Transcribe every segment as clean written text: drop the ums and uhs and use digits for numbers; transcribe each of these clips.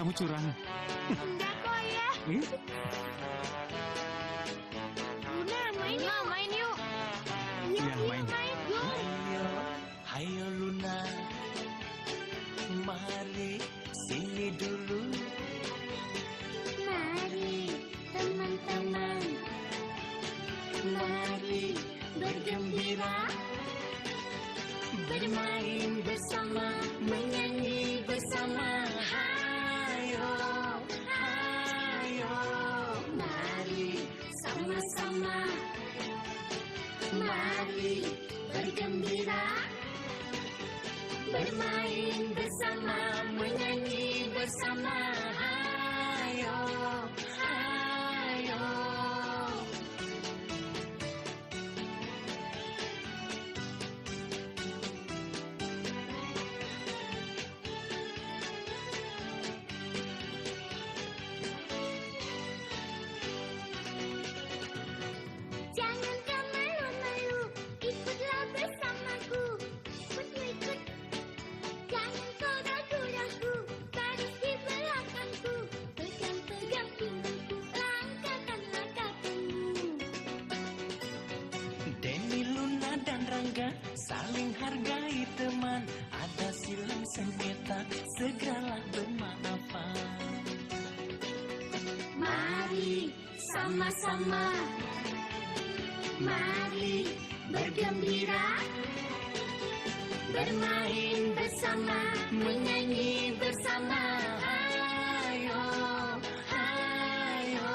Kamu curang. Enggak kok ya. Luna, main yuk. Iya, main. Hayo Luna, mari sini dulu. Mari teman-teman, mari bergembira, bermain bersama, menyanyi bersama. Hayo, hayo, mari sama-sama, mari bergembira, bermain bersama, menyanyi bersama. Hayo, hayo. Jangan kau malu-malu, ikutlah bersamaku. Ikut. Jangan kau ragu-ragu, baris di belakangku. Pegang-pegang pinggangku, langkahkanlah kakimu. Denny, Luna, dan Rangga saling hargai teman. Ada silang sengketa, segeralah bermaafan. Mari sama-sama, mari bergembira, bermain bersama, menyanyi bersama. Hayo, hayo.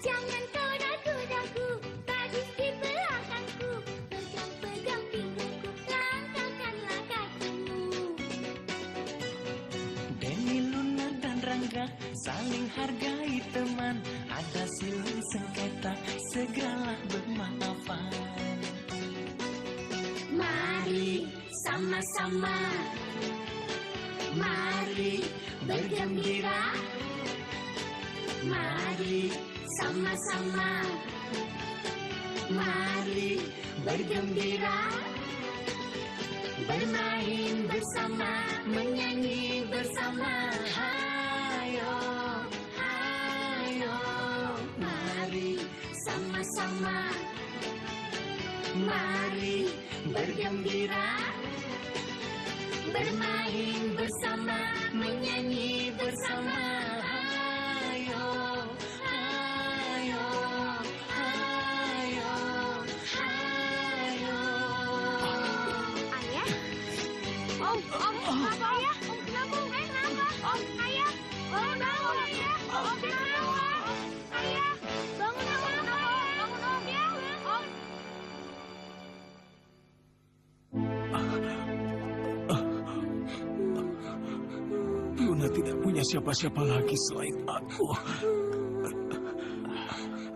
Jangan kau ragu-ragu, baris di belakangku. Pegang-pegang pinggangku, langkahkanlah kakimu. Denny, Luna, dan Rangga saling hargai teman. Ada silang sengketa, segeralah bermaafan. Mari sama-sama, mari bergembira, mari sama-sama, mari bergembira, bermain bersama, menyanyi bersama. Hayo, hayo, mari sama-sama, mari bergembira, bermain bersama, menyanyi bersama. Hayo, hayo, hayo, hayo. Ayah? Om, kenapa ayah? Kenapa? Kenapa? Om, ayah? Bangun ayah? Kenapa? Ayah, bangun ayah? Bangun om ya? Om. Luna tidak punya siapa-siapa lagi selain aku.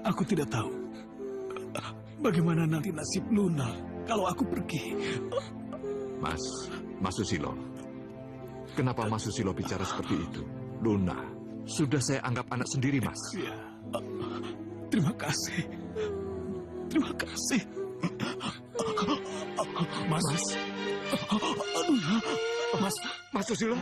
Aku tidak tahu bagaimana nanti nasib Luna kalau aku pergi. Mas Susilo. Kenapa Mas Susilo bicara seperti itu? Luna, sudah saya anggap anak sendiri, Mas. Ya, terima kasih. Terima kasih. Mas. Aduh, Mas Susilo.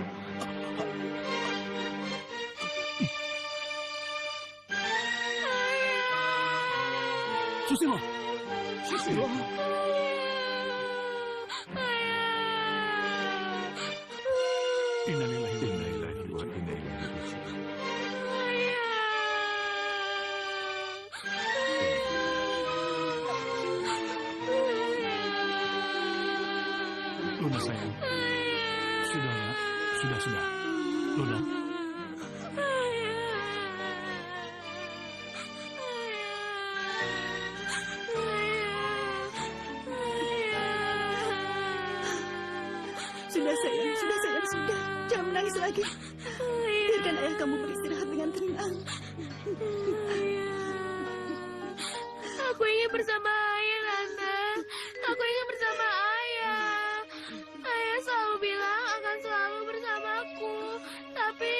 Susilo. Susilo. Innalillahi wa inna ilaihi raji'un. Luna sayang. Sudah, nak. Sudah. Luna. lagi. Biarkan ayah kamu beristirahat dengan tenang. Aku ingin bersama ayah, Tante. Aku ingin bersama ayah. Ayah selalu bilang akan selalu bersamaku. Tapi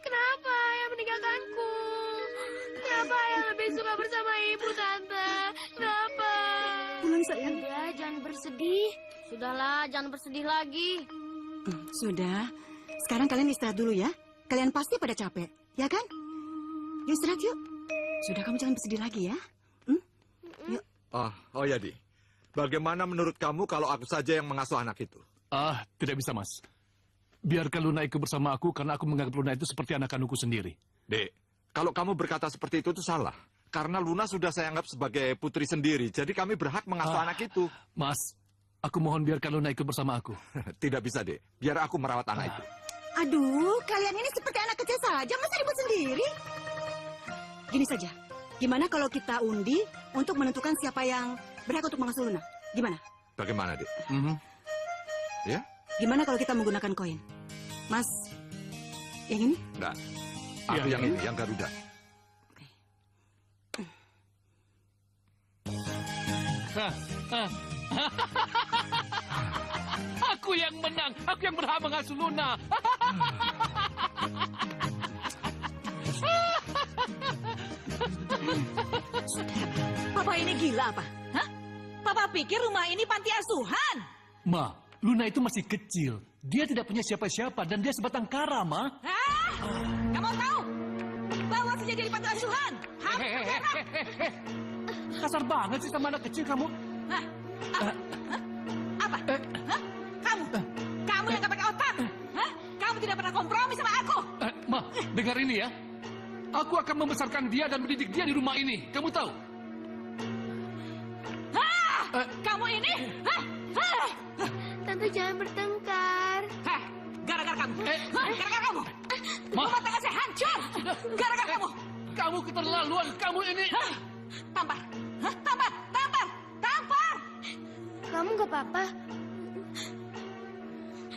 kenapa ayah meninggalkanku? Kenapa ayah lebih suka bersama ibu, Tante? Kenapa? Pulang sayang. Udah, jangan bersedih. Sudahlah, jangan bersedih lagi. Sudah. Sekarang kalian istirahat dulu ya. Kalian pasti pada capek, ya kan? Yuk istirahat yuk. Sudah, kamu jangan bersedih lagi ya. Oh ya, Di. Bagaimana menurut kamu kalau aku saja yang mengasuh anak itu? Tidak bisa, Mas. Biarkan Luna ikut bersama aku karena aku menganggap Luna itu seperti anak kandungku sendiri. Dek, kalau kamu berkata seperti itu salah. Karena Luna sudah saya anggap sebagai putri sendiri, jadi kami berhak mengasuh anak itu. Mas, aku mohon biarkan Luna ikut bersama aku. Tidak bisa, Dek. Biar aku merawat anak itu. Aduh, kalian ini seperti anak kecil saja, masa ribut sendiri? Gini saja, gimana kalau kita undi untuk menentukan siapa yang berhak untuk mengasuh Luna? Gimana? Bagaimana, Dek? Ya? Gimana kalau kita menggunakan koin? Mas, yang ini? Enggak. Aku yang ini, yang Garuda. Aku yang menang. Aku yang berhak mengasuh Luna. Papa ini gila apa? Hah? Papa pikir rumah ini panti asuhan? Ma, Luna itu masih kecil. Dia tidak punya siapa-siapa dan dia sebatang kara, Ma. Kamu tahu? Bawa saja dia di panti asuhan. Kasar banget sih sama anak kecil kamu. Apa? Kamu yang gak pakai otak? Hah? Kamu tidak pernah kompromi sama aku? Ma, dengar ini ya. Aku akan membesarkan dia dan mendidik dia di rumah ini. Kamu tahu? Kamu ini? Tante jangan bertengkar. Gara-gara kamu. Gara-gara kamu. Ma. Rumah tangga saya hancur. Gara-gara kamu. Kamu keterlaluan. Kamu ini... Tampar. Tampar. Tampar. Tampar. Kamu gak apa-apa?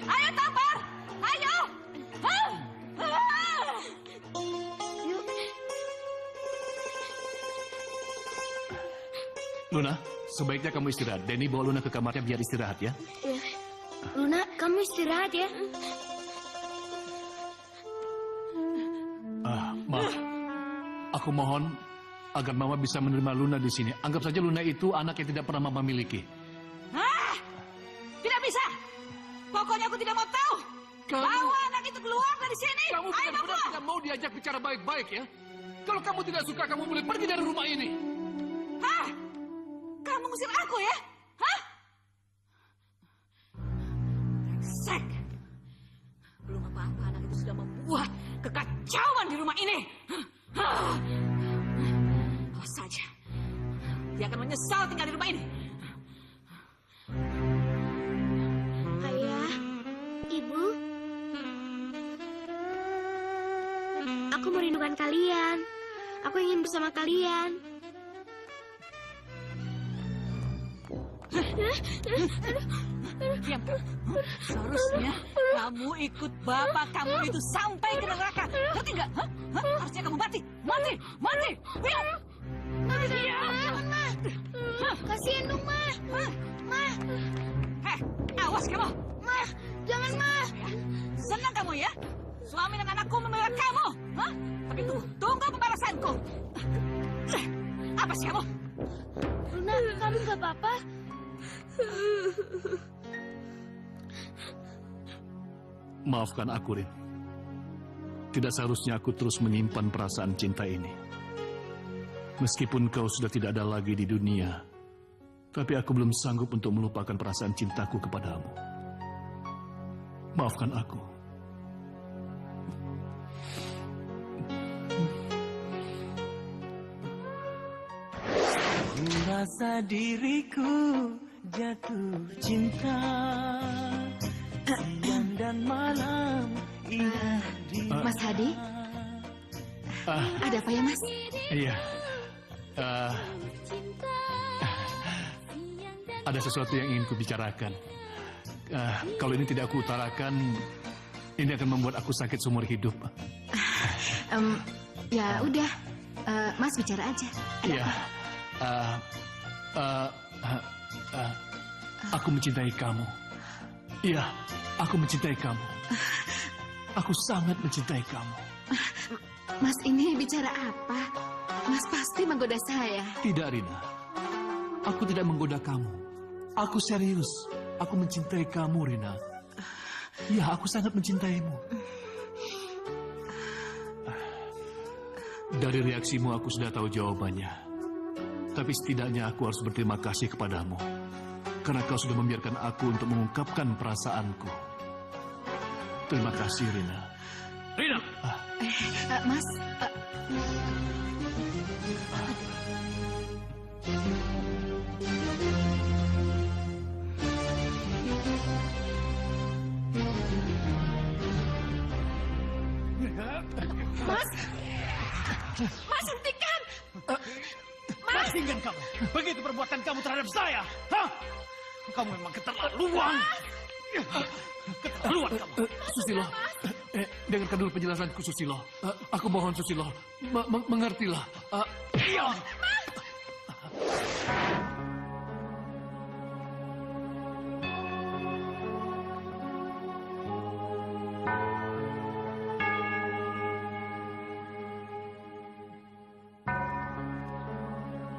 Ayo tampar. Ayo. Yuk. Luna, sebaiknya kamu istirahat. Denny bawa Luna ke kamarnya biar istirahat ya. Ya. Luna, kamu istirahat ya. Ma, aku mohon agar Mama bisa menerima Luna di sini. Anggap saja Luna itu anak yang tidak pernah Mama miliki. Tidak bisa. Pokoknya aku tidak mau tahu. Bawa anak itu keluar dari sini. Kamu Ayo benar-benar bawa. tidak mau diajak bicara baik-baik ya. Kalau kamu tidak suka, kamu boleh pergi dari rumah ini. Kamu ngusir aku ya? Sek. Belum apa-apa anak itu sudah membuat kekacauan di rumah ini. Awas saja. Dia akan menyesal tinggal di rumah ini. Ayah, Ibu. Aku merindukan kalian. Aku ingin bersama kalian. Diam. Seharusnya kamu ikut bapak kamu itu sampai ke neraka. Ngerti nggak? Harusnya kamu mati. Mati. Mati. Diam. Jangan, Ma. Kasihan dong, Ma. Ma. Awas kamu. Ma, jangan, Ma. Senang kamu ya? Suami dan anakku membela kamu. Tapi tunggu pembalasanku. Apa sih kamu? Luna, kamu gak apa-apa? Maafkan aku, Rin. Tidak seharusnya aku terus menyimpan perasaan cinta ini. Meskipun kau sudah tidak ada lagi di dunia, tapi aku belum sanggup untuk melupakan perasaan cintaku kepadamu. Maafkan aku. Rasa diriku jatuh cinta, siang dan malam indah di... Mas Hadi? Ada apa ya, Mas? Iya. Ada sesuatu yang ingin kubicarakan. Kalau ini tidak aku utarakan, Ini akan membuat aku sakit seumur hidup. Ya udah, Mas bicara aja. Ada Iya. apa? Aku mencintai kamu. Iya, aku mencintai kamu. Aku sangat mencintai kamu. Mas ini bicara apa? Mas pasti menggoda saya. Tidak, Rina. Aku tidak menggoda kamu. Aku serius. Aku mencintai kamu, Rina. Ya, aku sangat mencintaimu. Dari reaksimu aku sudah tahu jawabannya. Tapi setidaknya aku harus berterima kasih kepadamu. Karena kau sudah membiarkan aku untuk mengungkapkan perasaanku. Terima kasih, Rina. Rina! Mas, Mas hentikan! Pastikan kamu. Begitu perbuatan kamu terhadap saya. Hah? Kamu memang keterlaluan. Keterlaluan kamu. Susilo. Dengarkan dulu penjelasanku, Susilo. Aku mohon, Susilo. Mengertilah. Iya.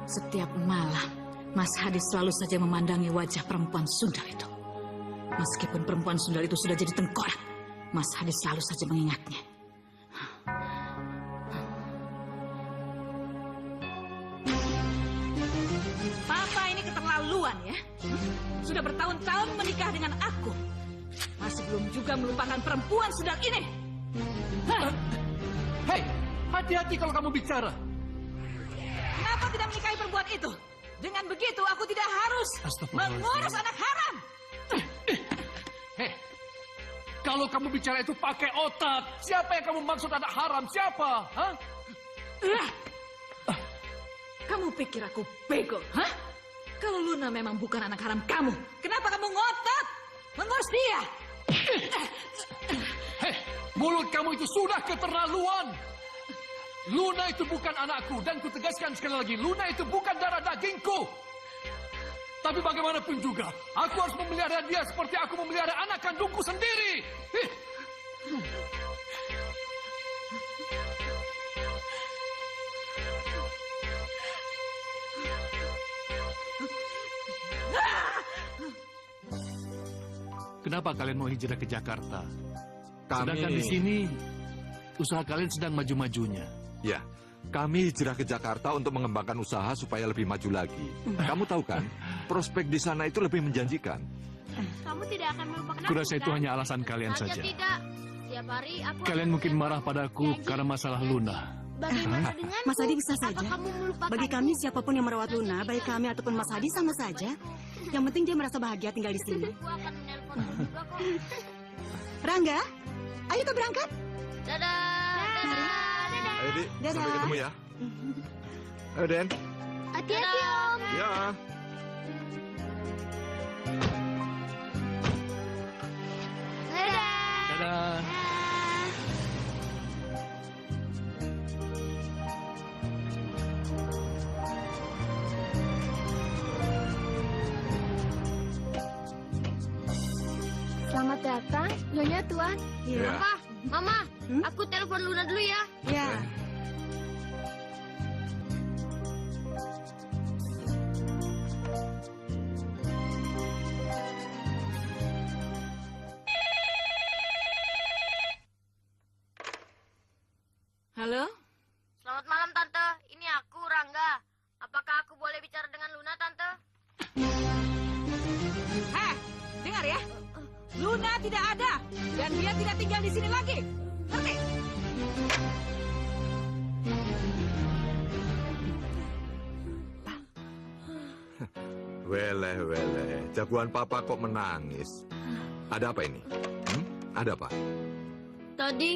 Setiap malam, Mas Hadi selalu saja memandangi wajah perempuan sundal itu. Meskipun perempuan sundal itu sudah jadi tengkorak, Mas Hadi selalu saja mengingatnya. Papa ini keterlaluan ya. Sudah bertahun-tahun menikah dengan aku. Masih belum juga melupakan perempuan sundal ini. Hei, hati-hati kalau kamu bicara. Kenapa tidak menikahi perempuan itu? Dengan begitu aku tidak harus Astagfirullahaladzim. mengurus anak haram. Hei, kalau kamu bicara itu pakai otak. Siapa yang kamu maksud anak haram? Siapa? Hah? Kamu pikir aku bego, hah? Kalau Luna memang bukan anak haram kamu, kenapa kamu ngotot mengurus dia? Hei, mulut kamu itu sudah keterlaluan. Luna itu bukan anakku, dan kutegaskan sekali lagi, Luna itu bukan darah dagingku. Tapi bagaimanapun juga, aku harus memelihara dia seperti aku memelihara anak kandungku sendiri. Kenapa kalian mau hijrah ke Jakarta? Sedangkan di sini, usaha kalian sedang maju-majunya. Ya, kami hijrah ke Jakarta untuk mengembangkan usaha supaya lebih maju lagi. Kamu tahu kan, prospek di sana itu lebih menjanjikan. Kamu tidak akan melupakan aku, Kurasa itu kan? hanya alasan kalian Saja saja. tidak. Tiap hari aku Kalian akan mungkin marah padaku Janji. karena masalah Luna. Bagaimana denganku? Mas Hadi bisa Apa saja. kamu melupakan? Bagi kami siapapun yang merawat Luna, baik kami ataupun Mas Hadi sama saja. Yang penting dia merasa bahagia tinggal di sini. Aku akan menelpon juga kok. Rangga, ayo kita berangkat. Dadah. Dadah. Ayo, Di. Dadah. Sampai ketemu ya. Ayo, Den. Hati-hati, Om. Ya. Dadah. Dadah. Selamat datang, Nyonya Tuan. Iya. Papa, Mama, aku telepon Luna dulu ya. Ya. Halo? Selamat malam, Tante. Ini aku, Rangga. Apakah aku boleh bicara dengan Luna, Tante? Heh, dengar ya. Luna tidak ada dan dia tidak tinggal di sini lagi. Ngerti? Wele. Jagoan papa kok menangis. Ada apa ini? Ada apa? Tadi,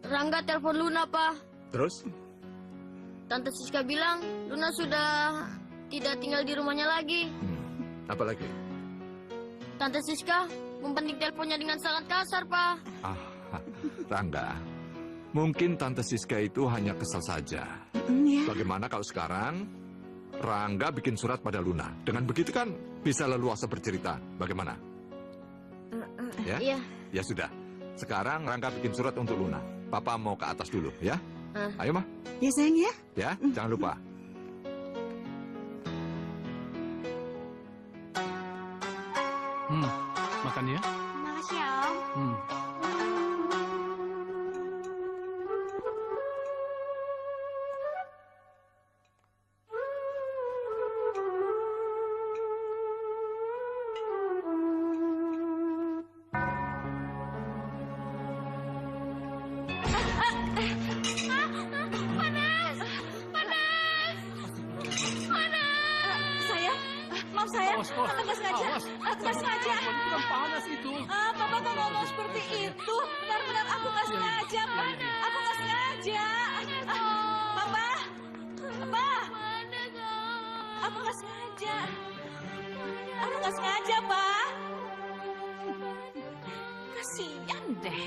Rangga telepon Luna, Pak. Terus? Tante Siska bilang Luna sudah tidak tinggal di rumahnya lagi. Apa lagi? Tante Siska membanting teleponnya dengan sangat kasar, Pak. Ah, Rangga, mungkin Tante Siska itu hanya kesal saja. Ya. Bagaimana kalau sekarang Rangga bikin surat pada Luna? Dengan begitu kan bisa leluasa bercerita. Bagaimana? Ya? Iya. Ya sudah. Sekarang Rangga bikin surat untuk Luna. Papa mau ke atas dulu, ya? Ayo, Mah. Ya sayang ya. Ya, jangan lupa. Makan ya. Makasih ya, Om. Sayang, maaf sayang. Aku nggak sengaja. Aku nggak sengaja. Bukan panas itu. Papa kok ngomong seperti itu? Benar-benar aku nggak sengaja, Pak. Aku nggak sengaja. Papa, Papa. Aku nggak sengaja. Aku nggak sengaja, Pak. Kasian deh.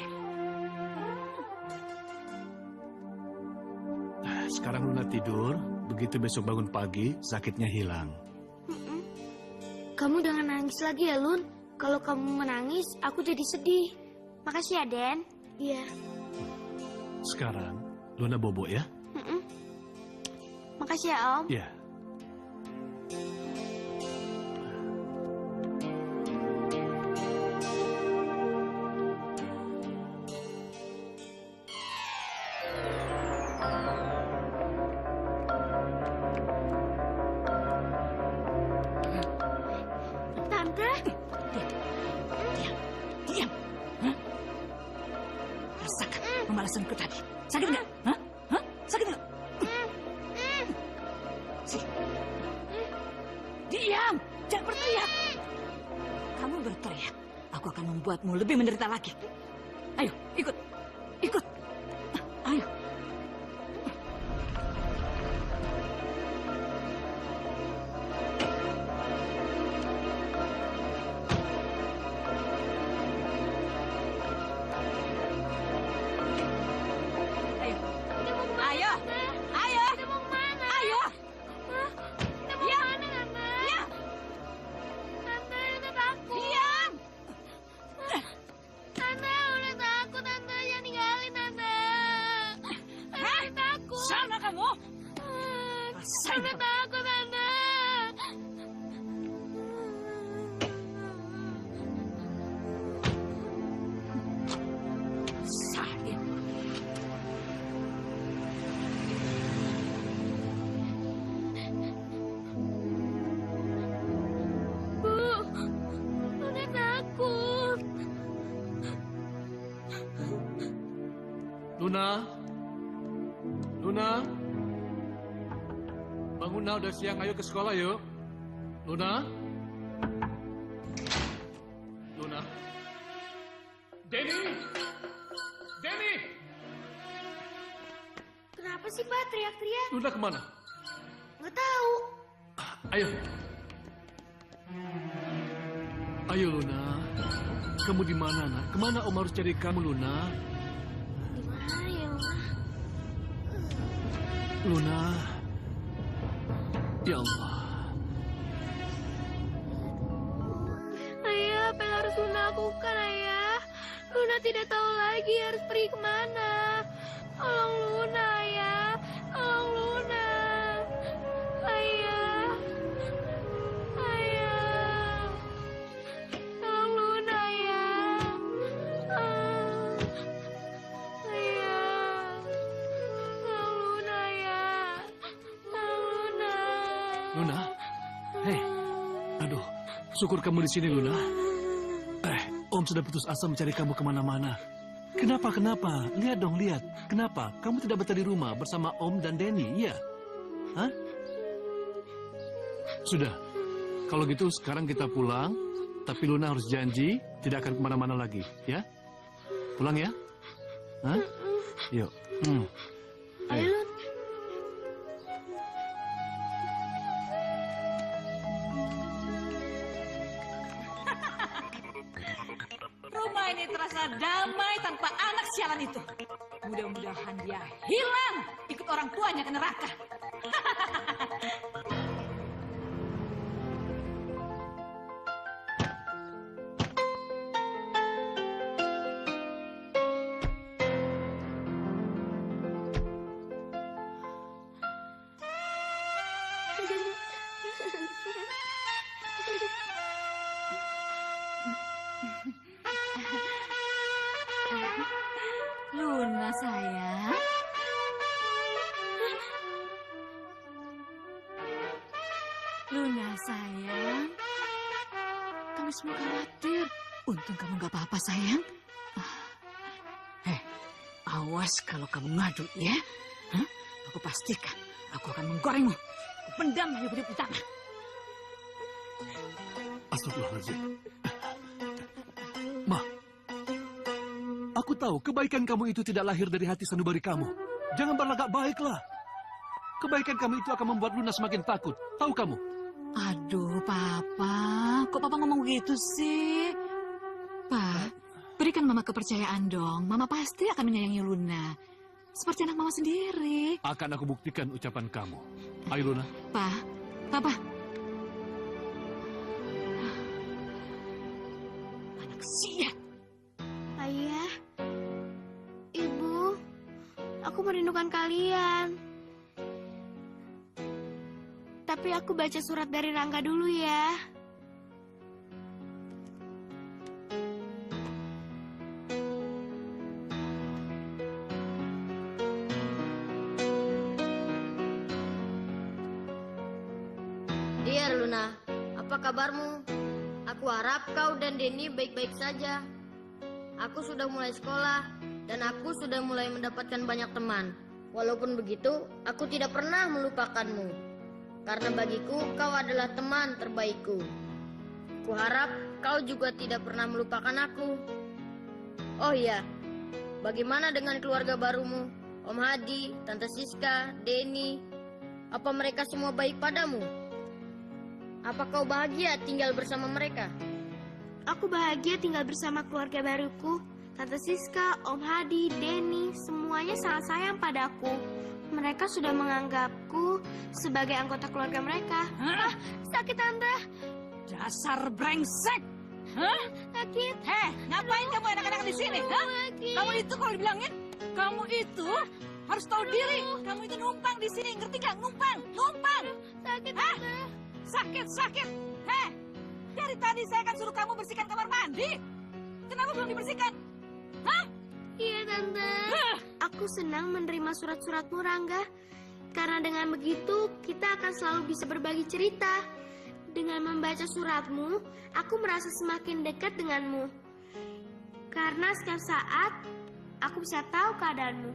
Sekarang Luna tidur, begitu besok bangun pagi, sakitnya hilang. Kamu jangan nangis lagi ya, Lun. Kalau kamu menangis, aku jadi sedih. Makasih ya, Den. Iya. Sekarang, Luna bobo ya? Makasih ya, Om. Ya. Tante, Diam. Rasakan pembalasanku tadi. Sakit nggak? Hah? Sakit nggak? Sini. Diam. Jangan berteriak. Kamu berteriak, aku akan membuatmu lebih menderita lagi. Ayo, ikut. Ikut. Ayo. Ayo. Ayo. kita mau kemana? Ayo. Kita mau Diam. kemana, Tante? Diam. Tante, udah takut. Diam. Tante, udah takut, Tante. Jangan ninggalin, Tante. Tante, takut. Sana kamu. Rasain Tante, kamu. takut, Tante. Rasain. Bu, udah takut. Luna? Luna? Bangun nah, udah siang. Ayo ke sekolah yuk. Luna? Luna? Denny? Denny! Kenapa sih, Pak, teriak-teriak? Luna kemana? Nggak tahu. Ayo. Ayo Luna. Kamu di mana, nak? Kemana Om harus cari kamu, Luna? Di mana ya, Luna? Luna. Ya Allah. Ayah, apa yang harus Luna lakukan, Ayah? Luna tidak tahu lagi harus pergi kemana. Tolong Luna, Ayah. Tolong Luna. Ayah. Ayah. Tolong Luna, Ayah. Ayah. Tolong Luna, Ayah. Tolong Luna. Luna. Hei. Aduh. Syukur kamu di sini, Luna. Om sudah putus asa mencari kamu kemana-mana. Kenapa? Lihat dong, lihat. Kenapa? Kamu tidak betah di rumah bersama Om dan Denny, iya? Hah? Sudah. Kalau gitu sekarang kita pulang. Tapi Luna harus janji tidak akan kemana-mana lagi, ya? Pulang ya? Hah? Yuk. Ayo, Lun. damai tanpa anak sialan itu. Mudah-mudahan dia hilang, ikut orang tuanya ke neraka. Luna sayang. Luna sayang. Kami semua khawatir. Untung kamu gak apa-apa sayang. Awas kalau kamu ngadu ya. Aku pastikan aku akan menggorengmu. Aku pendam hidup di tanah. Astagfirullahaladzim. Ma, aku tahu kebaikan kamu itu tidak lahir dari hati sanubari kamu. Jangan berlagak baiklah. Kebaikan kamu itu akan membuat Luna semakin takut. Tahu kamu? Aduh, Papa. Kok Papa ngomong gitu sih? Pak, berikan Mama kepercayaan dong. Mama pasti akan menyayangi Luna. Seperti anak Mama sendiri. Akan aku buktikan ucapan kamu. Ayo, Luna. Pak, Papa. Anak sial. Ayah, Ibu, aku merindukan kalian. Tapi aku baca surat dari Rangga dulu ya. Dear Luna, apa kabarmu? Aku harap kau dan Denny baik-baik saja. Aku sudah mulai sekolah dan aku sudah mulai mendapatkan banyak teman. Walaupun begitu, aku tidak pernah melupakanmu. Karena bagiku kau adalah teman terbaikku. Kuharap kau juga tidak pernah melupakan aku. Oh iya, bagaimana dengan keluarga barumu? Om Hadi, Tante Siska, Denny. Apa mereka semua baik padamu? Apa kau bahagia tinggal bersama mereka? Aku bahagia tinggal bersama keluarga baruku. Tante Siska, Om Hadi, Denny, semuanya sangat sayang padaku. Mereka sudah menganggapku sebagai anggota keluarga mereka. Hah? Sakit, Tante. Dasar brengsek. Hah? Sakit. Ngapain kamu anak-anak di sini? Hah? Kamu itu kalau dibilangin, kamu itu harus tahu diri. Kamu itu numpang di sini, ngerti gak? Numpang. Sakit, Tante. Sakit. Dari tadi saya kan suruh kamu bersihkan kamar mandi. Kenapa belum dibersihkan? Hah? Iya, Tante. Aku senang menerima surat-suratmu, Rangga. Karena dengan begitu, kita akan selalu bisa berbagi cerita. Dengan membaca suratmu, aku merasa semakin dekat denganmu. Karena setiap saat, aku bisa tahu keadaanmu.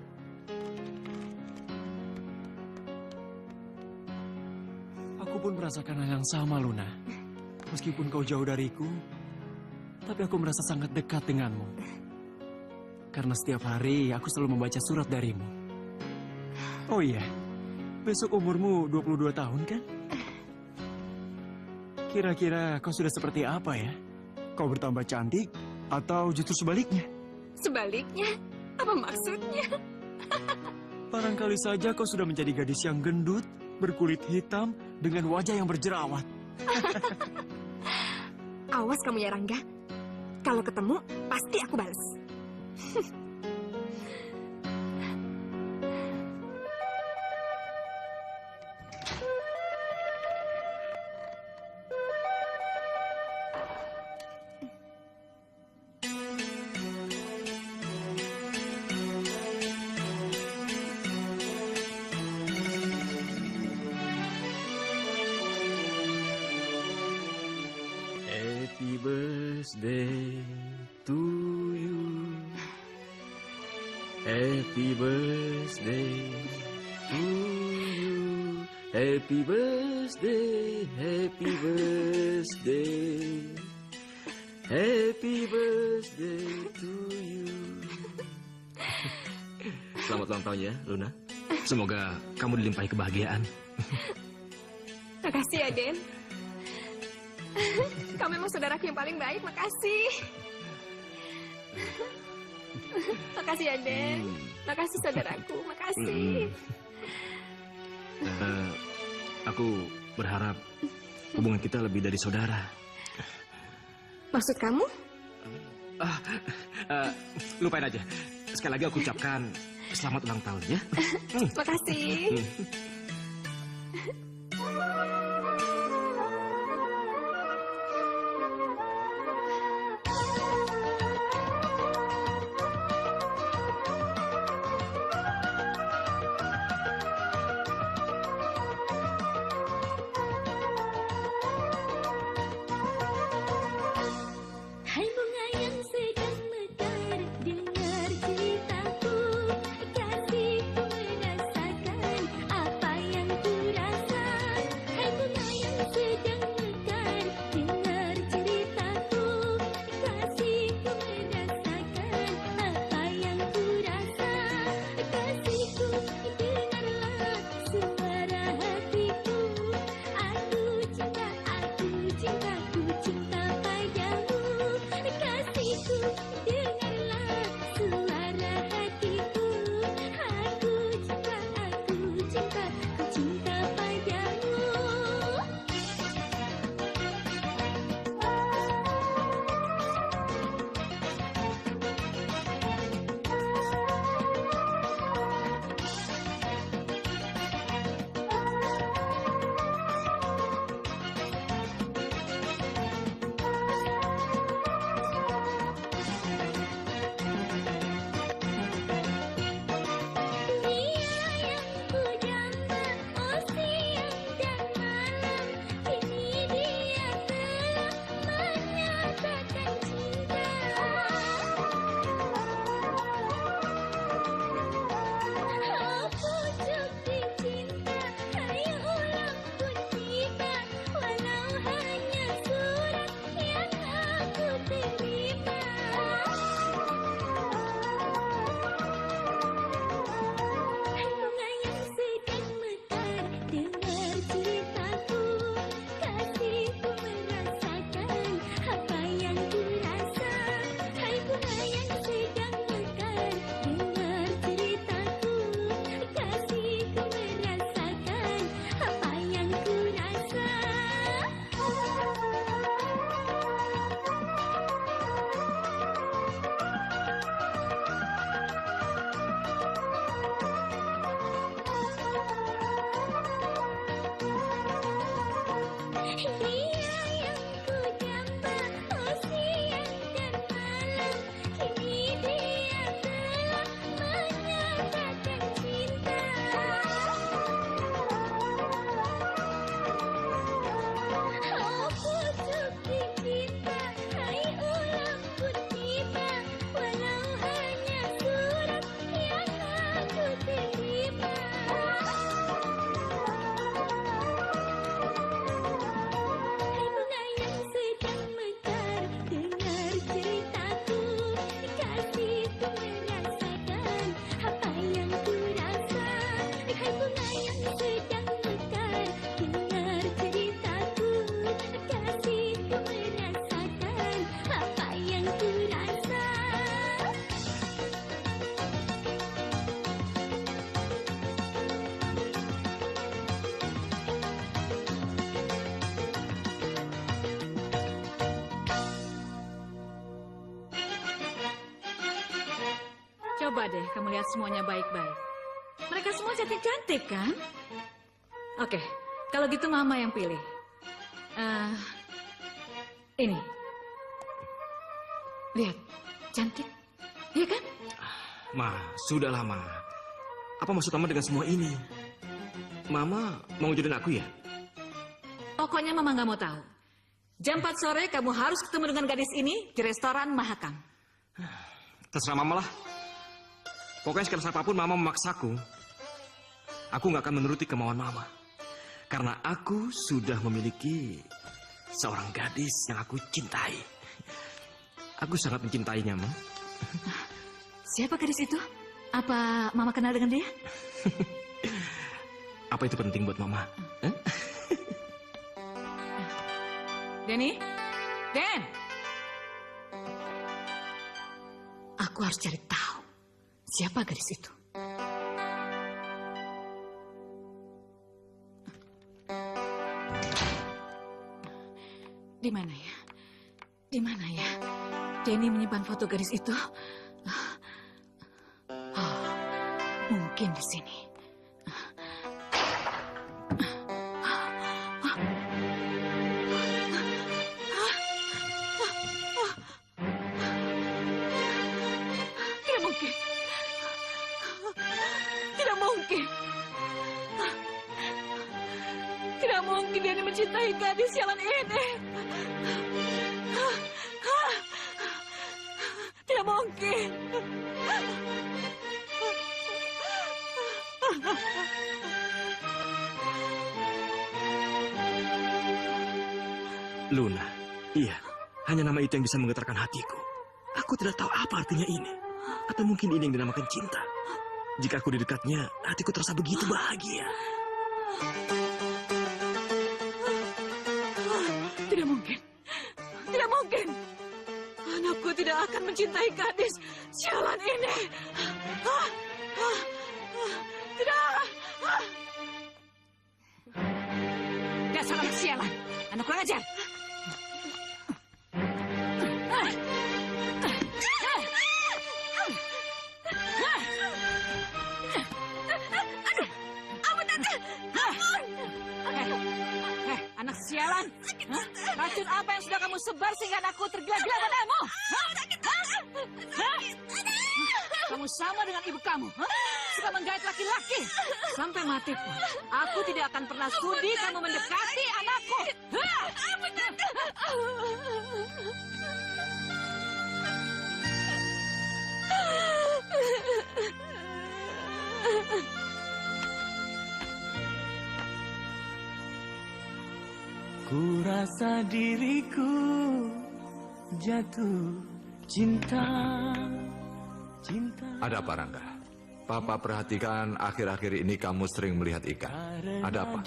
Aku pun merasakan hal yang sama, Luna. Meskipun kau jauh dariku, tapi aku merasa sangat dekat denganmu. Karena setiap hari aku selalu membaca surat darimu. Oh iya, besok umurmu 22 tahun kan? Kira-kira kau sudah seperti apa ya? Kau bertambah cantik atau justru sebaliknya? Sebaliknya, apa maksudnya? Barangkali saja kau sudah menjadi gadis yang gendut, berkulit hitam, dengan wajah yang berjerawat. Awas kamu ya, Rangga. Kalau ketemu, pasti aku balas. Happy birthday to you. Happy birthday to you. Happy birthday, happy birthday. Happy birthday to you. Selamat ulang tahun ya, Luna. Semoga kamu dilimpahi kebahagiaan. Makasih ya, Den. Kau memang saudaraku yang paling baik, makasih. Makasih ya, Den. Makasih saudaraku, makasih. Aku berharap hubungan kita lebih dari saudara. Maksud kamu? Lupain aja. Sekali lagi aku ucapkan selamat ulang tahun ya. Makasih. Hai bunga yang sedang mekar, dengar ceritaku. Kasihku merasakan apa yang ku rasa. Hai bunga yang sedang mekar, dengar ceritaku. Kasihku merasakan apa yang ku rasa. Kasihku, dengarlah suara hatiku. Aku cinta, aku cinta, ku cinta padamu. Kasihku, dengarlah suara hatiku. Aku cinta, aku cinta, ku cinta padamu. Dia yang ku jamba, oh siang dan malam. Kini dia telah menyatakan cinta. Oh pucuk dicinta, hai ulang pun tiba. Walau hanya surat yang aku terima. Hai bunga yang sedang mekar, dengar ceritaku. Kasihku merasakan apa yang ku rasa. Hai bunga yang sedang mekar, dengar ceritaku. Kasihku merasakan apa yang ku rasa. Dia yang ku jamba, oh siang dan malam. Kini dia telah menyatakan cinta. Oh pucuk dicinta, hai ulang pun tiba. Walau hanya surat yang aku terima. Hai bunga yang sedang mekar, dengar ceritaku. Kasihku merasakan apa yang ku rasa. Hai bunga yang sedang mekar, dengar ceritaku. Kasihku merasakan apa yang ku rasa. Coba deh kamu lihat semuanya baik-baik. Mereka semua cantik-cantik kan? Oke, kalau gitu Mama yang pilih. Ini. Lihat, cantik. Iya kan? Ma, sudahlah Ma. Apa maksud Mama dengan semua ini? Mama mau jodohin aku ya? Pokoknya Mama nggak mau tahu. Jam 4 sore kamu harus ketemu dengan gadis ini di restoran Mahakam. Terserah Mama lah. Pokoknya sekeras apapun Mama memaksaku, aku nggak akan menuruti kemauan Mama. Karena aku sudah memiliki seorang gadis yang aku cintai. Aku sangat mencintainya, Ma. Siapa gadis itu? Apa Mama kenal dengan dia? Apa itu penting buat Mama? Denny? Den? Aku Aku harus cari tahu siapa gadis itu. Di mana ya? Di mana ya? Denny menyimpan foto gadis itu. Oh, mungkin di sini. Tidak mungkin. Tidak mungkin. Tidak mungkin Denny mencintai gadis sialan ini. Tidak mungkin. Luna, iya, hanya nama itu yang bisa menggetarkan hatiku. Aku tidak tahu apa artinya ini. Atau mungkin ini yang dinamakan cinta. Jika aku di dekatnya, hatiku terasa begitu bahagia. Tidak mungkin. Tidak mungkin. Anakku tidak akan mencintai gadis sialan ini. Tidak. Dasar anak sialan. Anak kurang ajar. Anak sialan. Racun apa yang sudah kamu sebar sehingga anakku tergila-gila padamu? Kamu sama dengan ibu kamu. Suka menggait laki-laki. Sampai mati pun. Aku tidak akan pernah sudi kamu mendekati anakku. Ku rasa diriku jatuh cinta. Ada apa, Rangga? Papa perhatikan akhir-akhir ini kamu sering melihat ikan. Ada apa?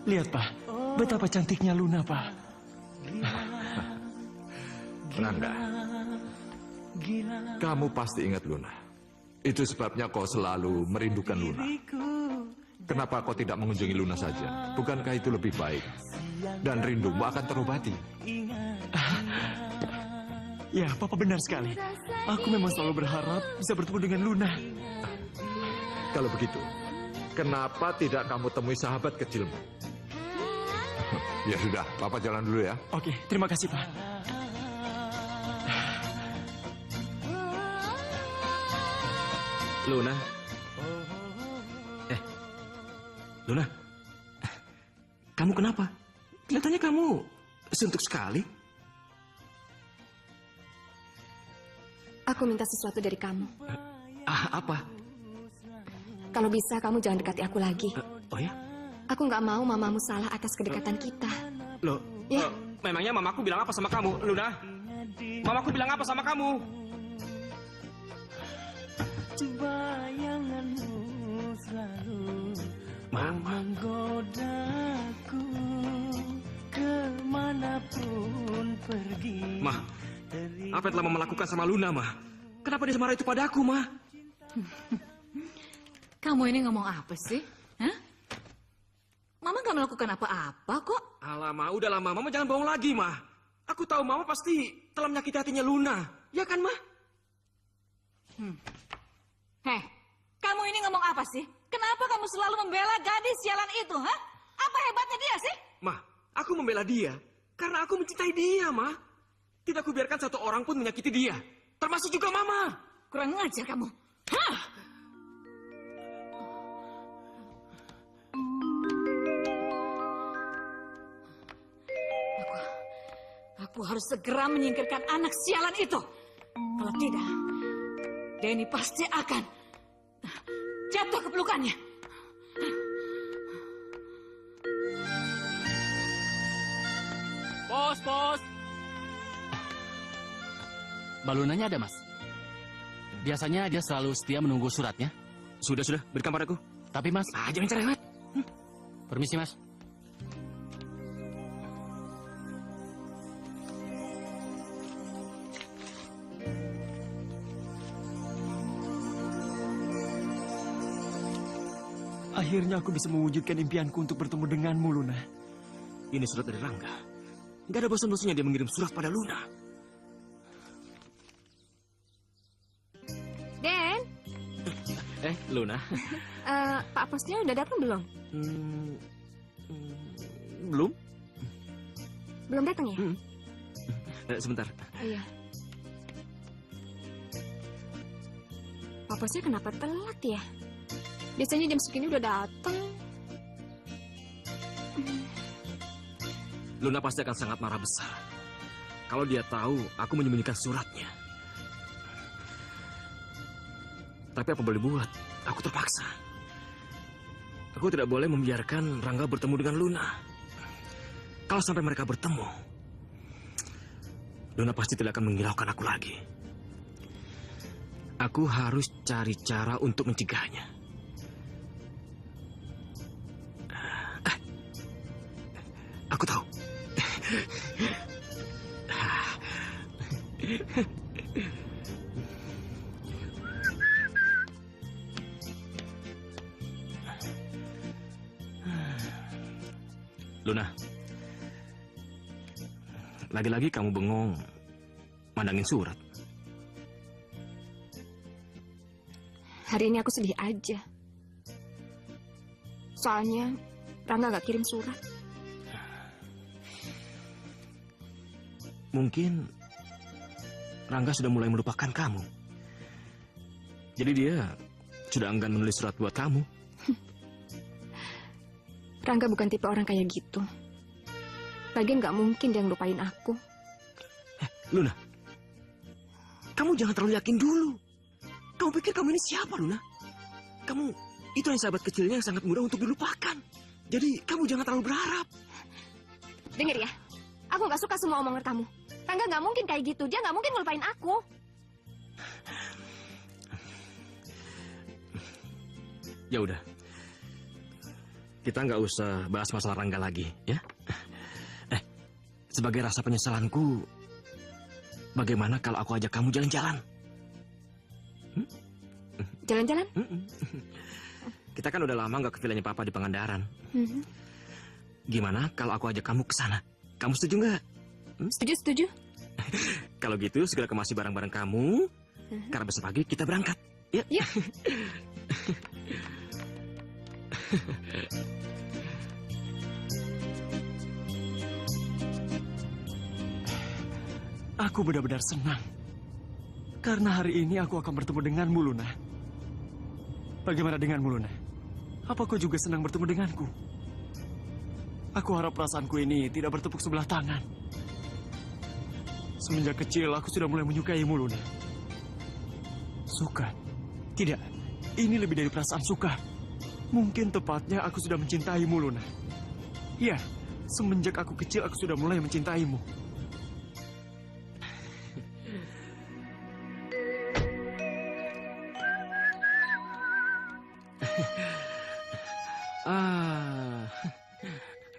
Lihat, Pak. Betapa cantiknya Luna, Pak. Rangga, kamu pasti ingat Luna. Itu sebabnya kau selalu merindukan Luna. Kenapa kau tidak mengunjungi Luna saja? Bukankah itu lebih baik? Dan rindumu akan terobati. Ya, Papa benar sekali. Aku memang selalu berharap bisa bertemu dengan Luna. Kalau begitu, kenapa tidak kamu temui sahabat kecilmu? Ya sudah, Papa jalan dulu ya. Oke, terima kasih, Pak. Luna. Luna. Kamu kenapa? Kelihatannya kamu suntuk sekali. Aku minta sesuatu dari kamu. Apa? Kalau bisa kamu jangan dekati aku lagi. Oh ya? Aku nggak mau mamamu salah atas kedekatan kita. Loh, Ya. memangnya mamaku bilang apa sama kamu, Luna? Mamaku bilang apa sama kamu? Bayanganmu selalu menggodaku kemanapun pergi. Ma, apa yang telah Mama lakukan sama Luna, Ma? Kenapa dia semarah itu padaku, Ma? Kamu ini ngomong apa sih? Hah? Mama nggak melakukan apa-apa kok. Alah, Ma, udah lama. Mama jangan bohong lagi, Ma. Aku tahu Mama pasti telah menyakiti hatinya Luna. Ya kan, Ma? Heh, kamu ini ngomong apa sih? Kenapa kamu selalu membela gadis sialan itu, hah? Apa hebatnya dia sih? Ma, aku membela dia karena aku mencintai dia, Ma. Tidak aku biarkan satu orang pun menyakiti dia. Termasuk juga Mama. Kurang ngajar kamu. Hah? Aku harus segera menyingkirkan anak sialan itu. Kalau tidak, Denny pasti akan jatuh ke pelukannya. Bos. Balunanya ada, Mas. Biasanya dia selalu setia menunggu suratnya. Sudah, berikan padaku. Tapi, Mas... Jangan cerewet. Permisi, Mas. Akhirnya aku bisa mewujudkan impianku untuk bertemu denganmu, Luna. Ini surat dari Rangga. Gak ada bosan-bosannya dia mengirim surat pada Luna. Den, Luna. Pak Posnya udah datang belum? Belum? Belum datang ya? Sebentar. Iya. Pak Posnya kenapa telat ya? Biasanya jam segini udah datang. Luna pasti akan sangat marah besar kalau dia tahu aku menyembunyikan suratnya. Tapi apa boleh buat? Aku terpaksa. Aku tidak boleh membiarkan Rangga bertemu dengan Luna. Kalau sampai mereka bertemu, Luna pasti tidak akan menghiraukan aku lagi. Aku harus cari cara untuk mencegahnya. Aku tahu. Luna, lagi-lagi kamu bengong mandangin surat. Hari ini aku sedih aja. Soalnya Rangga gak kirim surat. Mungkin Rangga sudah mulai melupakan kamu. Jadi dia sudah enggan menulis surat buat kamu. Rangga bukan tipe orang kayak gitu. Lagian gak mungkin dia ngelupain aku. Luna, kamu jangan terlalu yakin dulu. Kamu pikir kamu ini siapa, Luna? Kamu itu yang sahabat kecilnya yang sangat mudah untuk dilupakan. Jadi kamu jangan terlalu berharap. Dengar ya, aku gak suka semua omongan kamu. Rangga gak mungkin kayak gitu, dia gak mungkin ngelupain aku. Ya udah, kita nggak usah bahas masalah Rangga lagi, ya. Sebagai rasa penyesalanku, bagaimana kalau aku ajak kamu jalan-jalan? Jalan-jalan? Kita kan udah lama nggak ke villanya Papa di Pangandaran. Gimana kalau aku ajak kamu ke sana? Kamu setuju nggak? Setuju, setuju. Kalau gitu, segera kemasi barang-barang kamu. Karena besok pagi kita berangkat. Ya. Yuk. Aku benar-benar senang. Karena hari ini aku akan bertemu denganmu, Luna. Bagaimana denganmu, Luna? Apa kau juga senang bertemu denganku? Aku harap perasaanku ini tidak bertepuk sebelah tangan. Semenjak kecil aku sudah mulai menyukaimu, Luna. Suka? Tidak, ini lebih dari perasaan suka. Mungkin tepatnya aku sudah mencintaimu, Luna. Ya, semenjak aku kecil aku sudah mulai mencintaimu.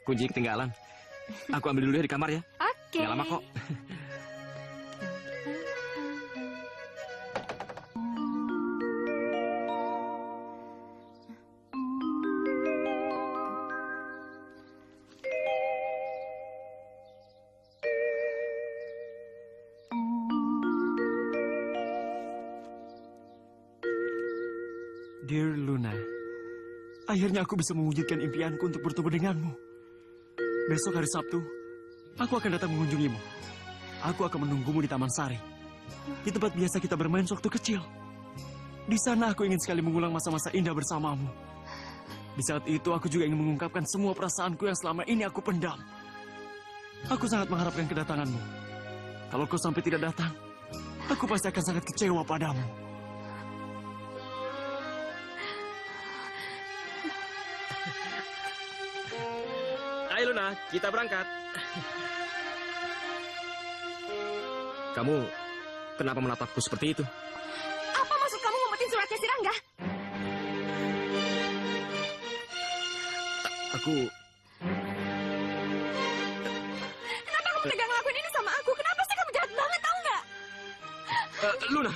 Kunci ketinggalan. Aku ambil dulu ya di kamar ya. Oke. Nggak lama kok. Dear Luna, akhirnya aku bisa mewujudkan impianku untuk bertemu denganmu. Besok hari Sabtu, aku akan datang mengunjungimu. Aku akan menunggumu di Taman Sari. Di tempat biasa kita bermain sewaktu kecil. Di sana aku ingin sekali mengulang masa-masa indah bersamamu. Di saat itu aku juga ingin mengungkapkan semua perasaanku yang selama ini aku pendam. Aku sangat mengharapkan kedatanganmu. Kalau kau sampai tidak datang, aku pasti akan sangat kecewa padamu. Ayo Luna, kita berangkat. Kamu kenapa menatapku seperti itu? Apa maksud kamu ngumpetin suratnya si Rangga? Aku... Kenapa kamu tegang ngelakuin ini sama aku? Kenapa sih kamu jahat banget, tau nggak? Luna,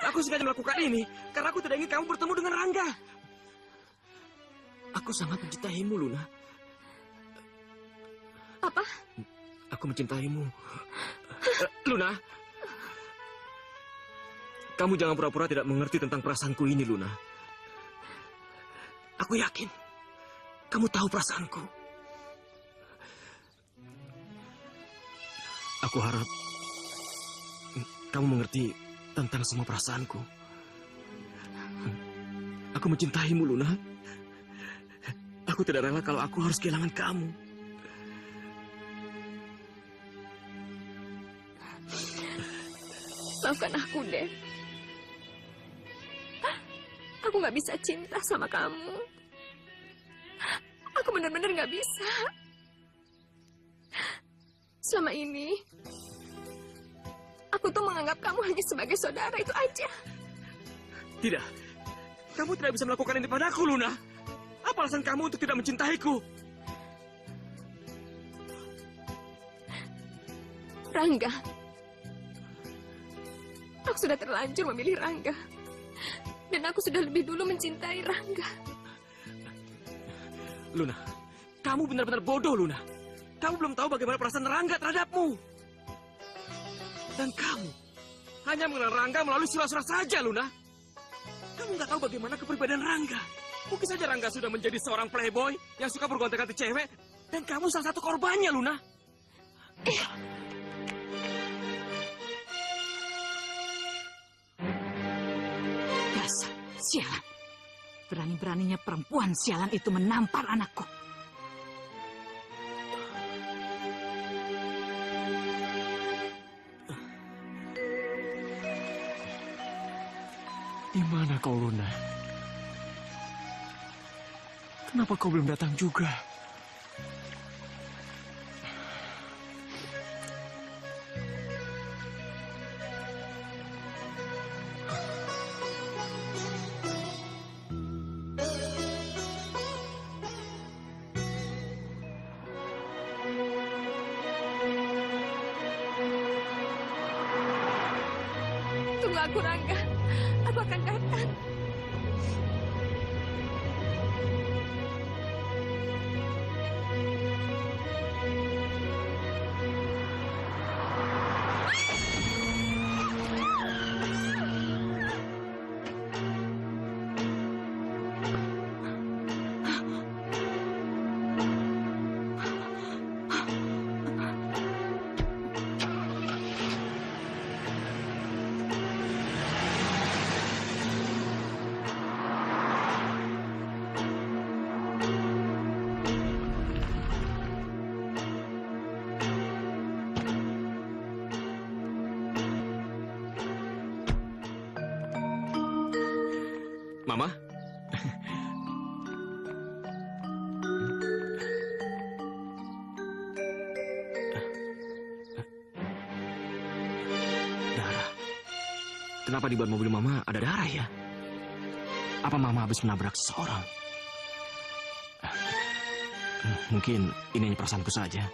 aku sengaja melakukan ini karena aku tidak ingin kamu bertemu dengan Rangga. Aku sangat mencintaimu, Luna. Apa? Aku mencintaimu. Luna. Kamu jangan pura-pura tidak mengerti tentang perasaanku ini, Luna. Aku yakin kamu tahu perasaanku. Aku harap kamu mengerti tentang semua perasaanku. Aku mencintaimu, Luna. Aku tidak rela kalau aku harus kehilangan kamu. Maafkan aku, Den. Aku nggak bisa cinta sama kamu. Aku benar-benar nggak bisa. Selama ini, aku tuh menganggap kamu hanya sebagai saudara, itu aja. Tidak. Kamu tidak bisa melakukan ini padaku, Luna. Apa alasan kamu untuk tidak mencintaiku? Rangga. Aku sudah terlanjur memilih Rangga. Dan aku sudah lebih dulu mencintai Rangga. Luna, kamu benar-benar bodoh, Luna. Kamu belum tahu bagaimana perasaan Rangga terhadapmu. Dan kamu hanya mengenal Rangga melalui surat-surat saja, Luna. Kamu nggak tahu bagaimana kepribadian Rangga. Mungkin saja Rangga sudah menjadi seorang playboy yang suka bergonta-ganti cewek. Dan kamu salah satu korbannya, Luna. Dasar sialan. Berani-beraninya perempuan sialan itu menampar anakku. Di mana kau, Luna? Kenapa kau belum datang juga? Tunggu aku, Rangga. Aku akan datang. Mama? Darah. Kenapa di ban mobil Mama ada darah ya? Apa Mama habis menabrak seseorang? Mungkin ini hanya perasaanku saja.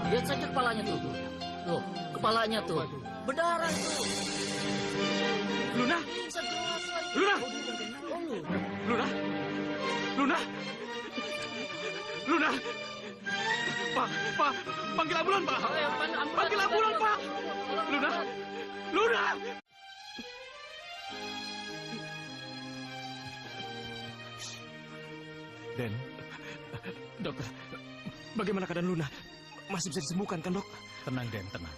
Lihat saja kepalanya tuh. Tuh, kepalanya tuh. Berdarah tuh. Luna! Luna! Luna! Luna! Luna! Pak, panggil ambulan, Pak. Panggil ambulan, Pak. Luna! Luna! Den, Dokter, bagaimana keadaan Luna? Masih bisa disembuhkan kan, Dok? Tenang, Den, tenang.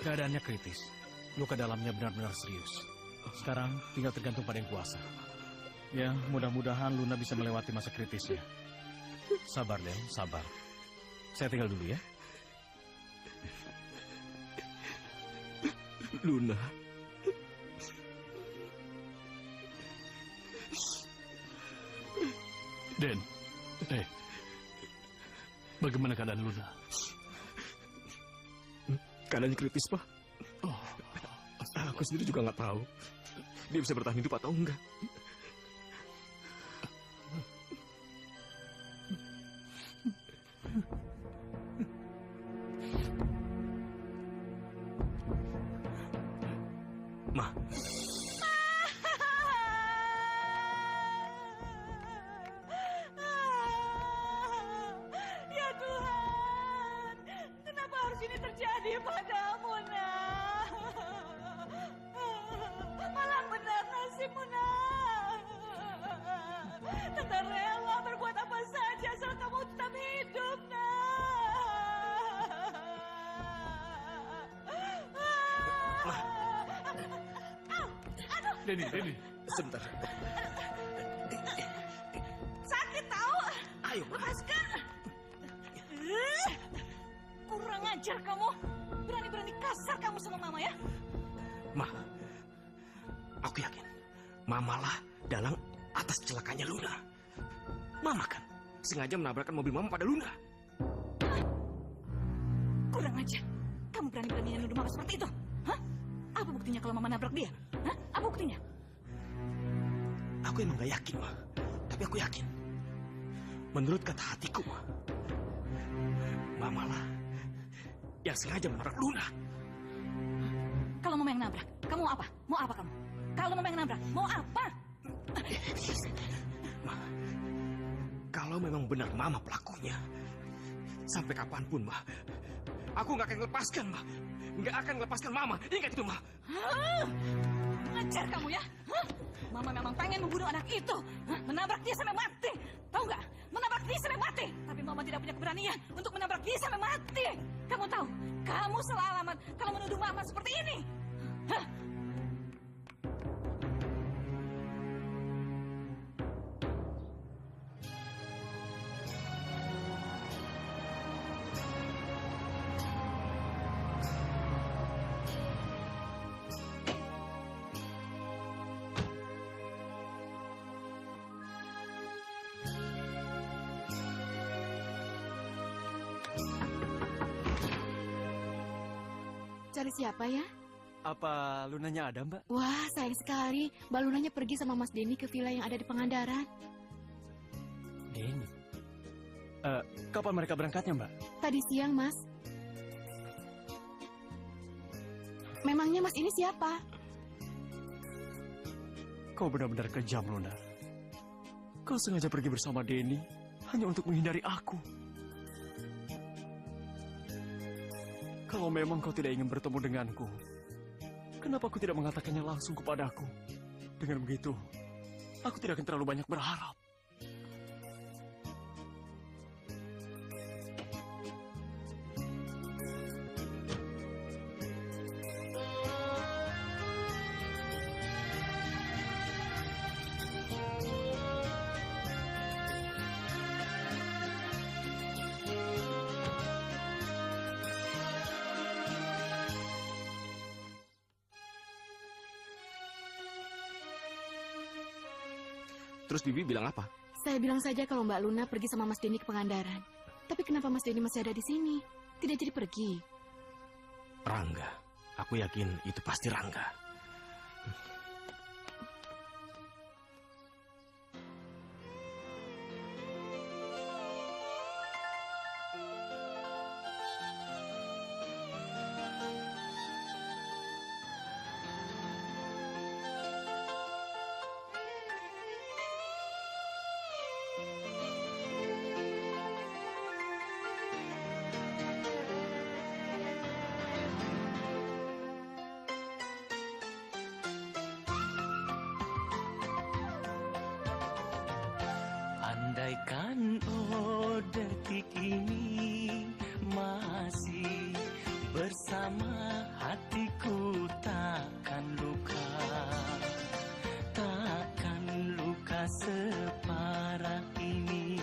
Keadaannya kritis. Luka dalamnya benar-benar serius. Sekarang tinggal tergantung pada yang kuasa. Ya, mudah-mudahan Luna bisa melewati masa kritisnya. Sabar, Den, sabar. Saya tinggal dulu ya. Luna. Den, bagaimana keadaan Luna? Keadaannya kritis, Pak. Aku sendiri juga nggak tahu dia bisa bertahan hidup atau enggak. Ma. Ya Tuhan, kenapa harus ini terjadi padamu, Nak? Malah benar nasibmu, Nak. Tante rela berbuat apa saja asal kamu tetap hidup, Nak. Denny. Sebentar. Sakit tahu? Ayo, lepaskan. Kurang ajar kamu. Berani-berani kasar kamu sama Mama ya. Ma, aku yakin Mamalah dalang atas celakanya Luna. Mama kan sengaja menabrakkan mobil Mama pada Luna. Kurang ajar. Kamu berani-beraninya nuduh Mama seperti itu? Hah? Apa buktinya kalau Mama nabrak dia? Hah? Apa buktinya? Aku emang gak yakin, Ma. Tapi aku yakin. Menurut kata hatiku, Ma, Mamalah yang sengaja menabrak Luna. Kalau Mama yang nabrak, kamu mau apa? Mau apa kamu? Kalau Mama yang nabrak, mau apa? Ma, kalau memang benar Mama pelakunya, sampai kapanpun, Ma, aku nggak akan lepaskan, Ma. Nggak akan lepaskan Mama. Ingat itu, Ma. Ngajar kamu ya? Hah? Mama memang pengen membunuh anak itu. Hah? Menabrak dia sampai mati. Tahu nggak? Menabrak dia sampai mati. Tapi Mama tidak punya keberanian untuk menabrak dia sampai mati. Kamu tahu? Kamu salah alamat kalau menuduh Mama seperti ini. Hah? Cari siapa ya? Apa Lunanya ada, Mbak? Wah, sayang sekali. Mbak Lunanya pergi sama Mas Denny ke villa yang ada di Pangandaran. Denny? Kapan mereka berangkatnya, Mbak? Tadi siang, Mas. Memangnya Mas ini siapa? Kau benar-benar kejam, Luna. Kau sengaja pergi bersama Denny hanya untuk menghindari aku. Kalau memang kau tidak ingin bertemu denganku, kenapa kau tidak mengatakannya langsung kepadaku? Dengan begitu, aku tidak akan terlalu banyak berharap. Terus Bibi bilang apa? Saya bilang saja kalau Mbak Luna pergi sama Mas Denny ke Pangandaran. Tapi kenapa Mas Denny masih ada di sini? Tidak jadi pergi. Rangga. Aku yakin itu pasti Rangga. Andaikan oh detik ini masih bersama hatiku, takkan luka separah ini.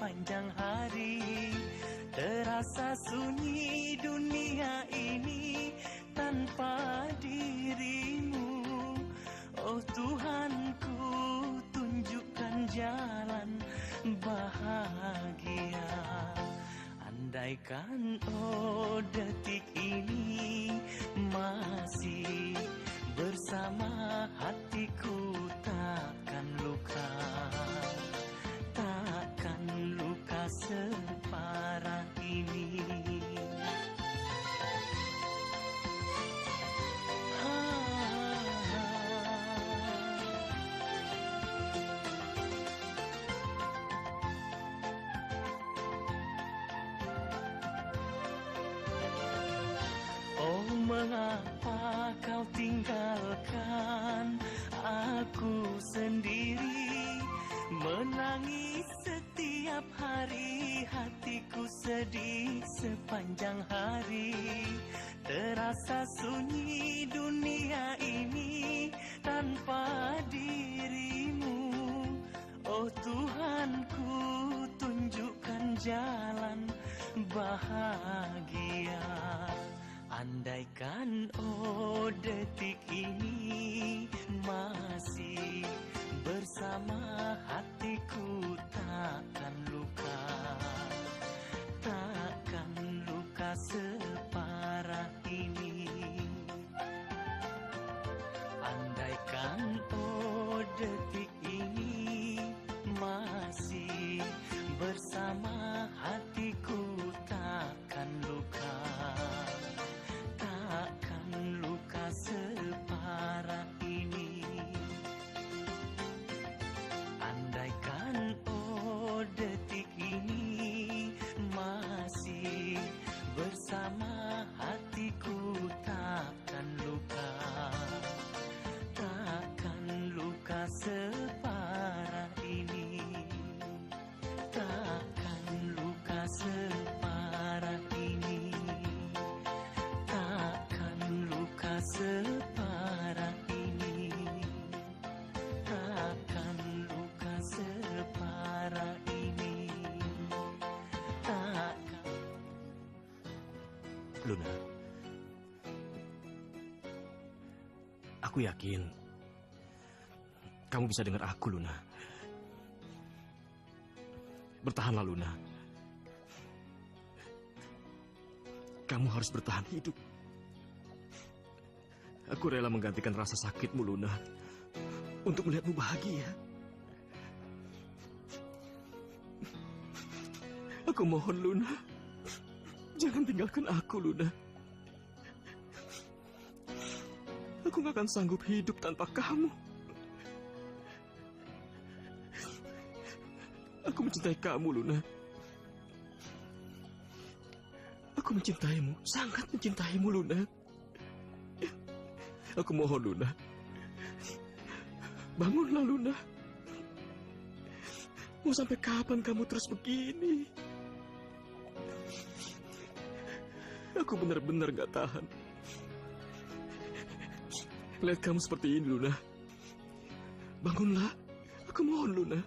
sepanjang hari. Terasa sunyi dunia ini tanpa dirimu. Oh Tuhanku, tunjukkan jalan bahagia. Andaikan oh detik ini masih bersama hatiku, takkan luka, takkan luka separah ini. Oh mengapa kau tinggalkan aku sendiri, menangis setiap hari, hatiku sedih sepanjang hari. Terasa sunyi dunia ini tanpa dirimu. Oh Tuhanku, tunjukkan jalan bahagia. Andaikan oh detik ini masih bersama hatiku, takkan luka, takkan luka separah ini. Andaikan oh detik ini masih bersama hatiku, takkan luka, takkan luka separah ini. Andaikan oh detik ini masih bersama hatiku, takkan luka, takkan luka separah ini. Takkan luka separah ini. Takkan luka separah ini. Takkan luka separah ini. Takkan. Luna, aku yakin kamu bisa dengar aku, Luna. Bertahanlah, Luna. Kamu harus bertahan hidup. Aku rela menggantikan rasa sakitmu, Luna, untuk melihatmu bahagia. Aku mohon, Luna, jangan tinggalkan aku, Luna. Aku gak akan sanggup hidup tanpa kamu. Aku mencintai kamu, Luna. Aku mencintaimu, sangat mencintaimu, Luna. Aku mohon, Luna. Bangunlah, Luna. Mau sampai kapan kamu terus begini? Aku benar-benar gak tahan. Lihat kamu seperti ini, Luna. Bangunlah. Aku mohon, Luna.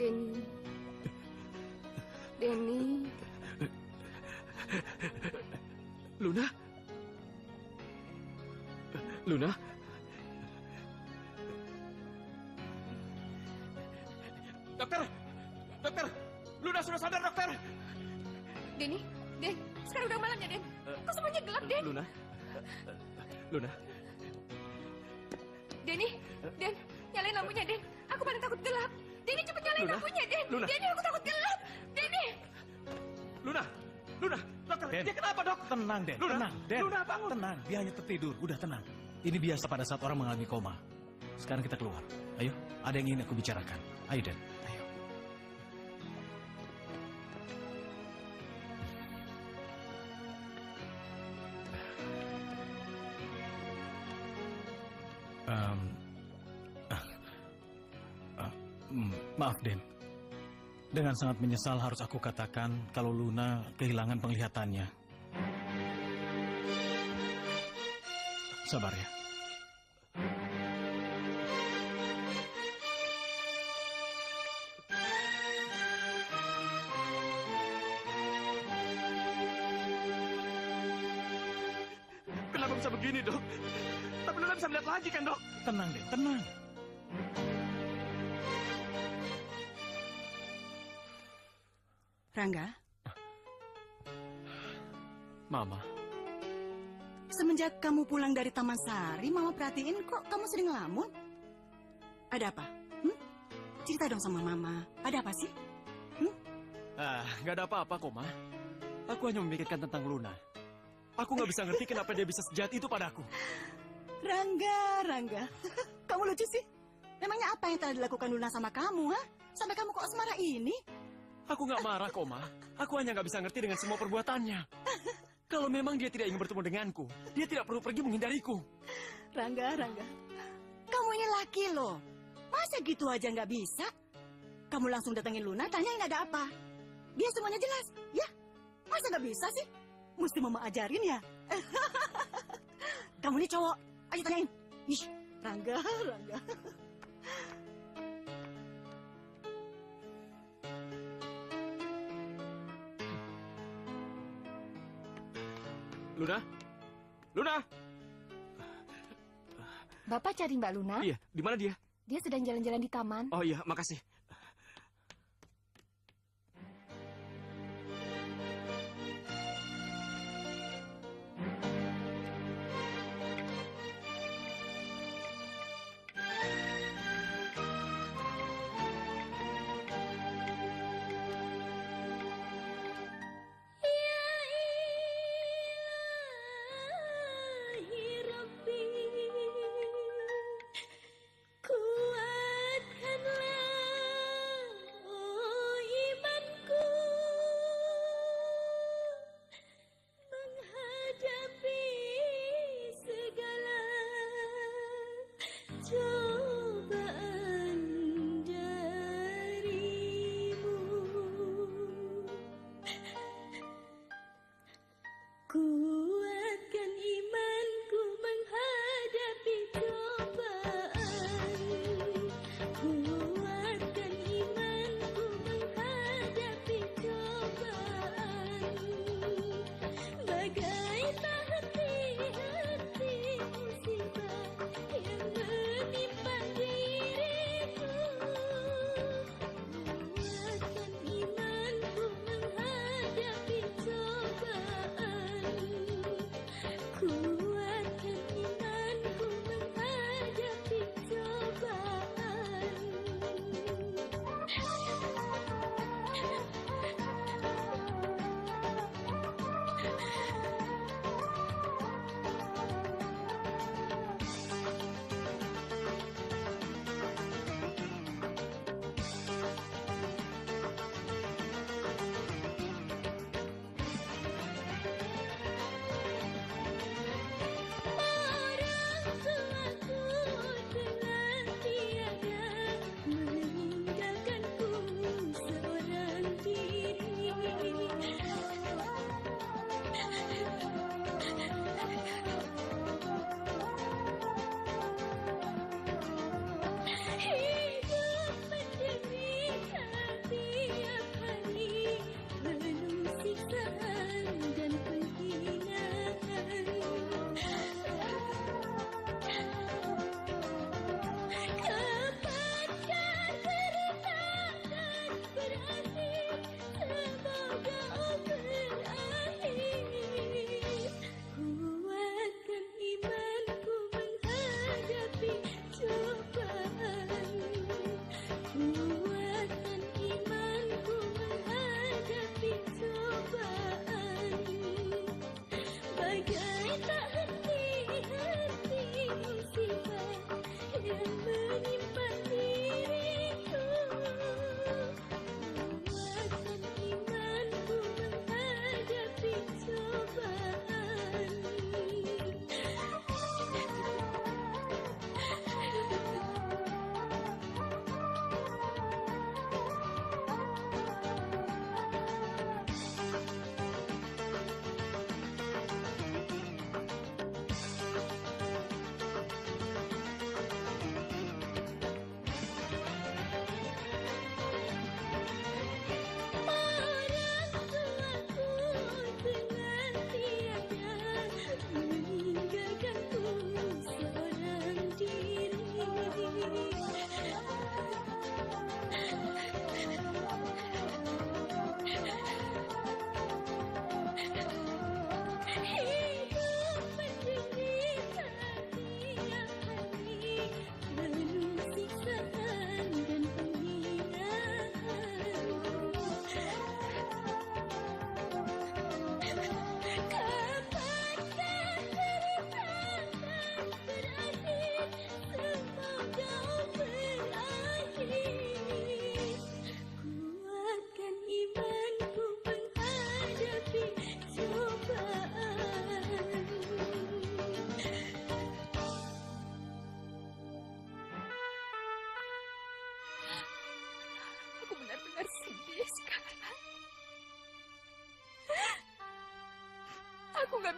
Denny. Denny. Luna? Luna? Dokter! Dokter! Luna sudah sadar, dokter! Denny, Den, sekarang udah malam ya, Den. Kok semuanya gelap, Den? Luna? Luna? Denny, Den, nyalain lampunya, Den. Aku paling takut gelap. Denny, cepet nyalain Luna? lampunya, Den. Luna? Denny, aku takut gelap. Denny! Luna! Luna! Dokter, Den. dia kenapa, dok? Tenang, Den. Luna? Tenang, Den. Luna, bangun. Tenang, dia hanya tertidur. Udah tenang. Ini biasa pada saat orang mengalami koma. Sekarang kita keluar. Ayo, ada yang ingin aku bicarakan. Ayo, Den. Ayo. Maaf, Den. Dengan sangat menyesal harus aku katakan kalau Luna kehilangan penglihatannya. Sabar ya. Kenapa bisa begini, Dok? Tapi Luna bisa melihat lagi kan, Dok? Tenang, Den, tenang. Rangga, Mama, semenjak kamu pulang dari Taman Sari, Mama perhatiin kok kamu sering ngelamun. Ada apa? Cerita dong sama Mama. Ada apa sih? Nggak ada apa-apa kok, Ma. Aku hanya memikirkan tentang Luna. Aku nggak bisa ngerti kenapa dia bisa sejahat itu padaku. Rangga. Kamu lucu sih. Memangnya apa yang telah dilakukan Luna sama kamu, ha? Sampai kamu kok semarah ini? Aku nggak marah kok, Ma. Aku hanya nggak bisa ngerti dengan semua perbuatannya. Kalau memang dia tidak ingin bertemu denganku, dia tidak perlu pergi menghindariku. Rangga. Kamu ini laki loh. Masa gitu aja nggak bisa? Kamu langsung datangin Luna, tanyain ada apa. Dia semuanya jelas, ya? Masa nggak bisa sih? Mesti Mama ajarin ya? Kamu ini cowok, ayo tanyain. Ih, Rangga. Luna! Bapak cari Mbak Luna? Iya, di mana dia? Dia sedang jalan-jalan di taman. Oh iya, makasih. Kuatkanlah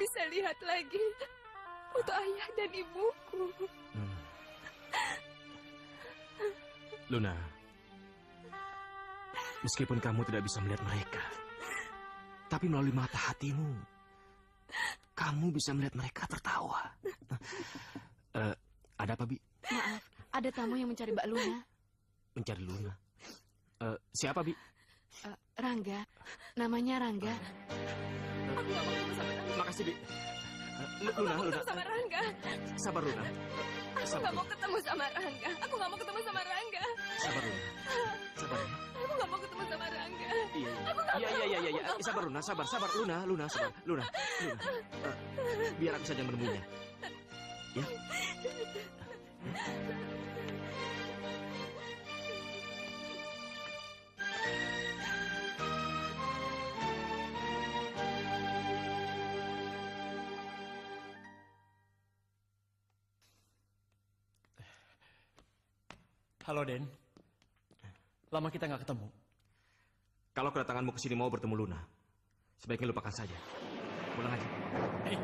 bisa lihat lagi foto ayah dan ibuku. Luna, meskipun kamu tidak bisa melihat mereka, tapi melalui mata hatimu, kamu bisa melihat mereka tertawa. Ada apa, Bi? Maaf, ada tamu yang mencari Mbak Luna. Mencari Luna? Siapa, Bi? Rangga, namanya Rangga. Aku nggak mau ketemu sama Rangga. Makasih, Bi. Aku nggak mau ketemu sama Rangga. Sabar, Luna. Aku nggak mau ketemu sama Rangga. Aku nggak mau ketemu sama Rangga. Sabar, Luna. Sabar, ya. Aku nggak mau ketemu sama Rangga. Iya, Aku nggak mau. iya. Sabar, Luna. Sabar. Luna, sabar. Luna. Biar aku saja menemuinya. Ya. Halo, Den. Lama kita nggak ketemu. Kalau kedatanganmu ke sini mau bertemu Luna, sebaiknya lupakan saja. Pulang aja. Hei,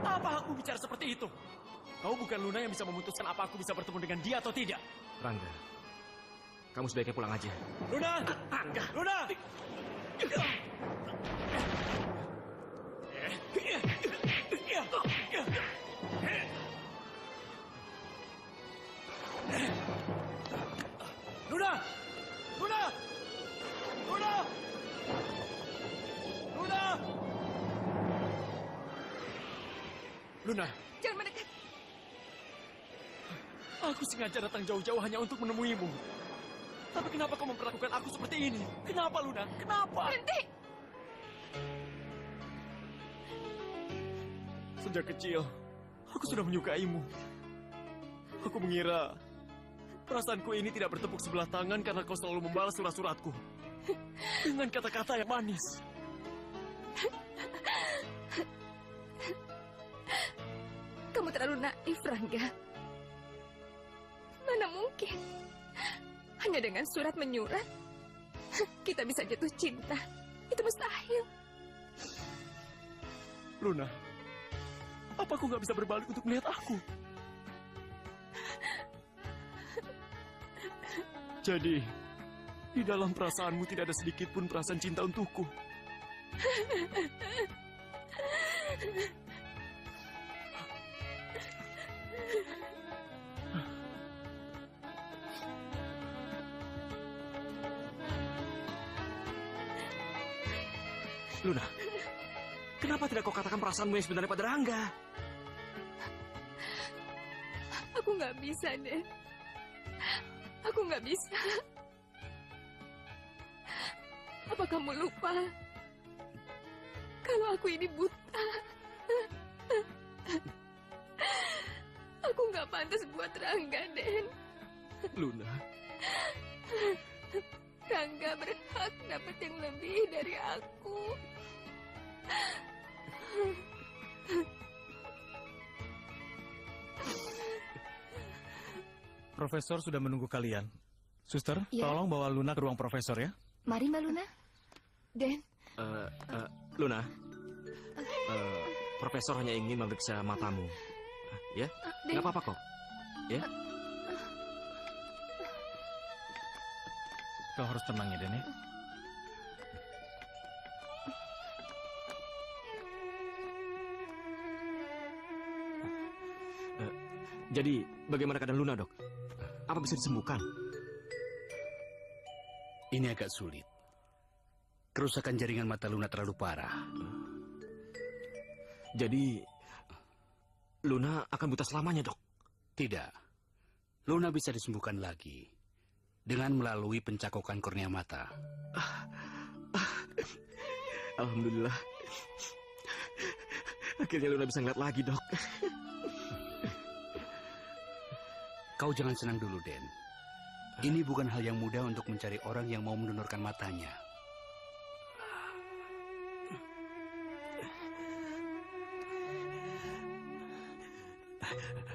apa aku bicara seperti itu? Kau bukan Luna yang bisa memutuskan apa aku bisa bertemu dengan dia atau tidak. Rangga, kamu sebaiknya pulang aja. Luna! Rangga! Luna! Luna! Luna! Luna! Luna! Luna! Jangan mendekat. Aku sengaja datang jauh-jauh hanya untuk menemuimu. Tapi kenapa kau memperlakukan aku seperti ini? Kenapa, Luna? Kenapa? Berhenti! Sejak kecil, aku sudah menyukaimu. Aku mengira perasaanku ini tidak bertepuk sebelah tangan karena kau selalu membalas surat-suratku dengan kata-kata yang manis. Kamu terlalu naif, Rangga. Mana mungkin? Hanya dengan surat menyurat, kita bisa jatuh cinta. Itu mustahil. Luna, apa aku nggak bisa berbalik untuk melihat aku? Jadi, di dalam perasaanmu tidak ada sedikit pun perasaan cinta untukku. Luna, kenapa tidak kau katakan perasaanmu yang sebenarnya pada Rangga? Aku nggak bisa, Den. Aku nggak bisa. Apa kamu lupa kalau aku ini buta? Aku nggak pantas buat Rangga, Den. Luna. Rangga berhak dapat yang lebih dari aku. Profesor sudah menunggu kalian. Suster, Ya. tolong bawa Luna ke ruang profesor ya. Mari, Mbak Luna. Den, Luna, Profesor hanya ingin memeriksa matamu. Ya, Den. nggak apa-apa kok. Ya. Kau harus tenang ya, Den ya. Jadi, bagaimana keadaan Luna, Dok? Apa bisa disembuhkan? Ini agak sulit. Kerusakan jaringan mata Luna terlalu parah. Jadi, Luna akan buta selamanya, Dok? Tidak. Luna bisa disembuhkan lagi dengan melalui pencakokan kornea mata. Alhamdulillah. Akhirnya Luna bisa ngeliat lagi, Dok. Kau jangan senang dulu, Den. Ini bukan hal yang mudah untuk mencari orang yang mau mendonorkan matanya.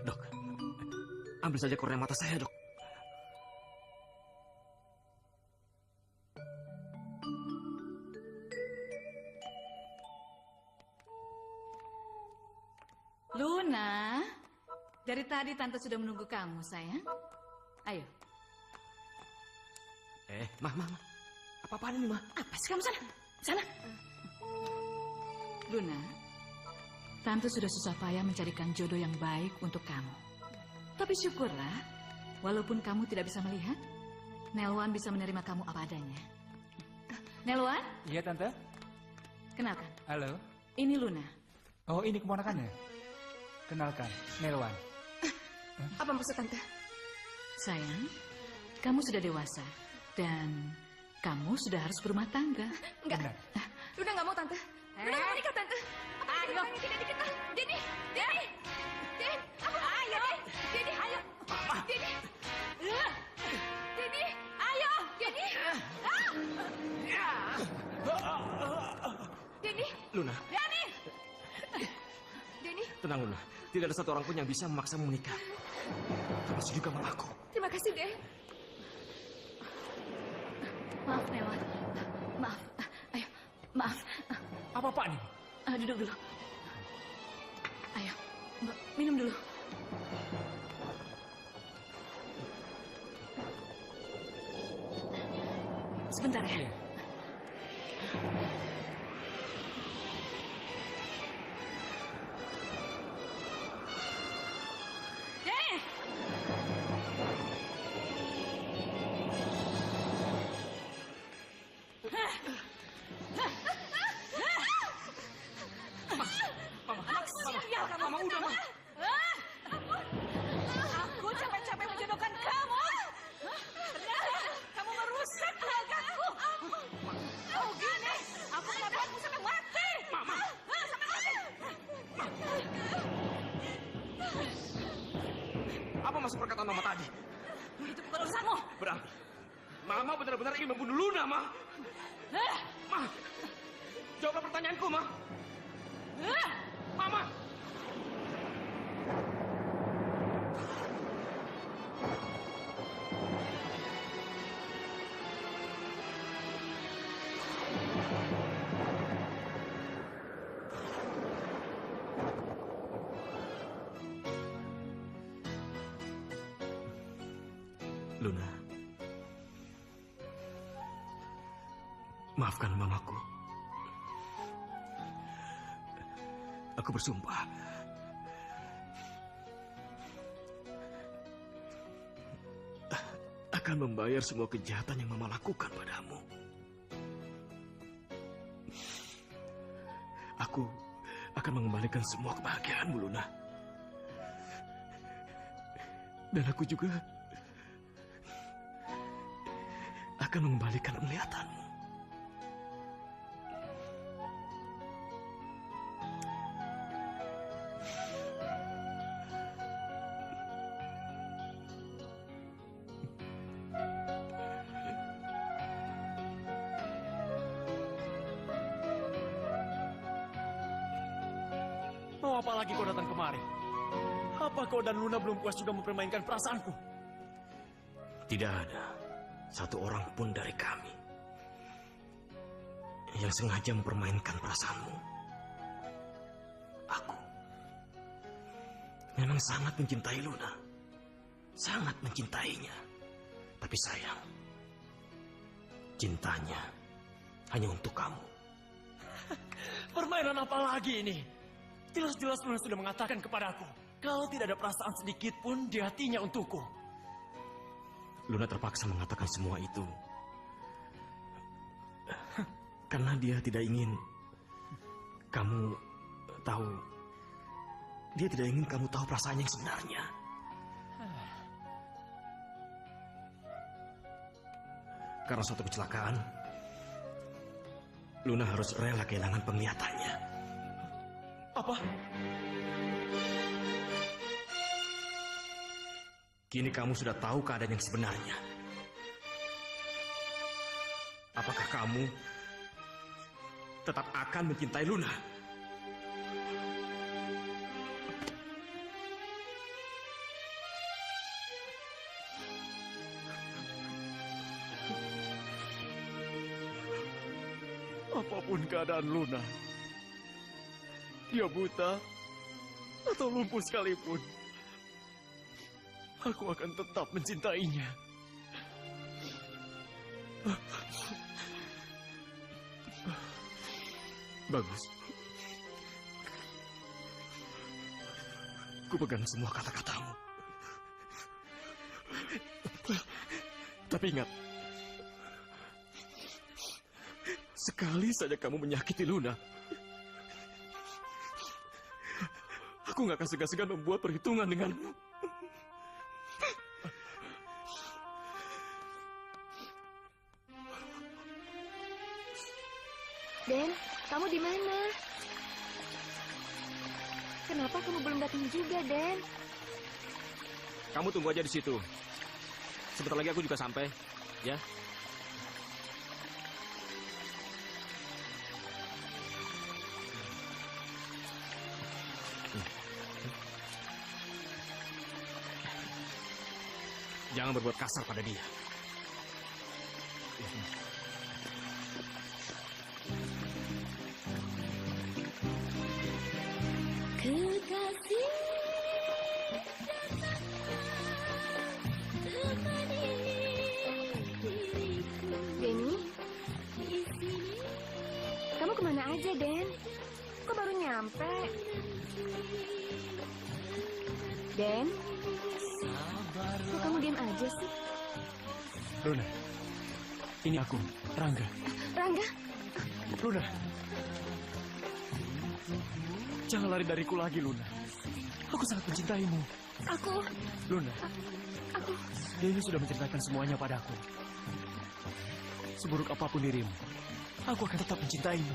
Dok, ambil saja kornea mata saya, Dok. Luna, dari tadi Tante sudah menunggu kamu, sayang. Ayo. Mah. Apa-apaan ini, Mah? Apa sih kamu sana? Sana. Luna, Tante sudah susah payah mencarikan jodoh yang baik untuk kamu. Tapi syukurlah, walaupun kamu tidak bisa melihat, Nelwan bisa menerima kamu apa adanya. Nelwan? Iya, Tante. Kenalkan, Halo. ini Luna. Oh, ini keponakannya. Kenalkan, Nelwan. Apa maksud Tante? Sayang, kamu sudah dewasa dan kamu sudah harus berumah tangga. Enggak. Luna nggak mau, Tante. Luna nggak mau nikah, Tante. Ayo. Tidak dikit. Denny. Ayo. Denny, ayo. Denny. Denny, ayo. Denny. Denny. Luna, Denny. tenang Luna. Tidak ada satu orang pun yang bisa memaksamu menikah. Termasuk juga mamaku. Terima kasih, Den. Maaf, Nelwan. Maaf. Ayo, maaf. Apa-apa nih? Duduk dulu. Ayo, minum dulu. Sebentar ya. Mama udah, Mah. Aku capek-capek menjodohkan kamu. Ternyata kamu merusak keluargaku. Oh gini, aku melakukanmu sampai mati. Mama. Sampai mati. Apa maksud perkataan Mama tadi? Itu bukan urusanmu. Berarti Mama benar-benar ingin membunuh Luna, Mah. Mah, jawablah pertanyaanku, Mah. Mama. Luna, maafkan mamaku. Aku bersumpah akan membayar semua kejahatan yang mama lakukan padamu. Aku akan mengembalikan semua kebahagiaanmu, Luna. Dan aku juga akan mengembalikan penglihatanmu. Mau apa lagi kau datang kemari? Apa kau dan Luna belum puas juga mempermainkan perasaanku? Tidak ada satu orang pun dari kami yang sengaja mempermainkan perasaanmu. Aku memang sangat mencintai Luna. Sangat mencintainya. Tapi sayang, cintanya hanya untuk kamu. Permainan apa lagi ini? Jelas-jelas Luna sudah mengatakan kepadaku kalau tidak ada perasaan sedikit pun di hatinya untukku. Luna terpaksa mengatakan semua itu karena dia tidak ingin kamu tahu. Dia tidak ingin kamu tahu perasaan yang sebenarnya. Karena suatu kecelakaan, Luna harus rela kehilangan penglihatannya. Apa? Kini kamu sudah tahu keadaan yang sebenarnya. Apakah kamu tetap akan mencintai Luna? Apapun keadaan Luna, dia buta atau lumpuh sekalipun, aku akan tetap mencintainya. Bagus. Ku pegang semua kata-katamu. Tapi ingat, sekali saja kamu menyakiti Luna, aku nggak akan segan-segan membuat perhitungan denganmu. Den, kamu di mana? Kenapa kamu belum datang juga, Den? Kamu tunggu aja di situ. Sebentar lagi aku juga sampai, ya. Jangan berbuat kasar pada dia. Kekasih Denny? Kamu kemana aja, Den? Kok baru nyampe? Den? Kok kamu diam aja sih? Luna, ini aku, Rangga. Rangga? Luna, jangan lari dariku lagi, Luna. Aku sangat mencintaimu. Aku... Luna, Aku... Denny sudah menceritakan semuanya padaku. Seburuk apapun dirimu, aku akan tetap mencintaimu.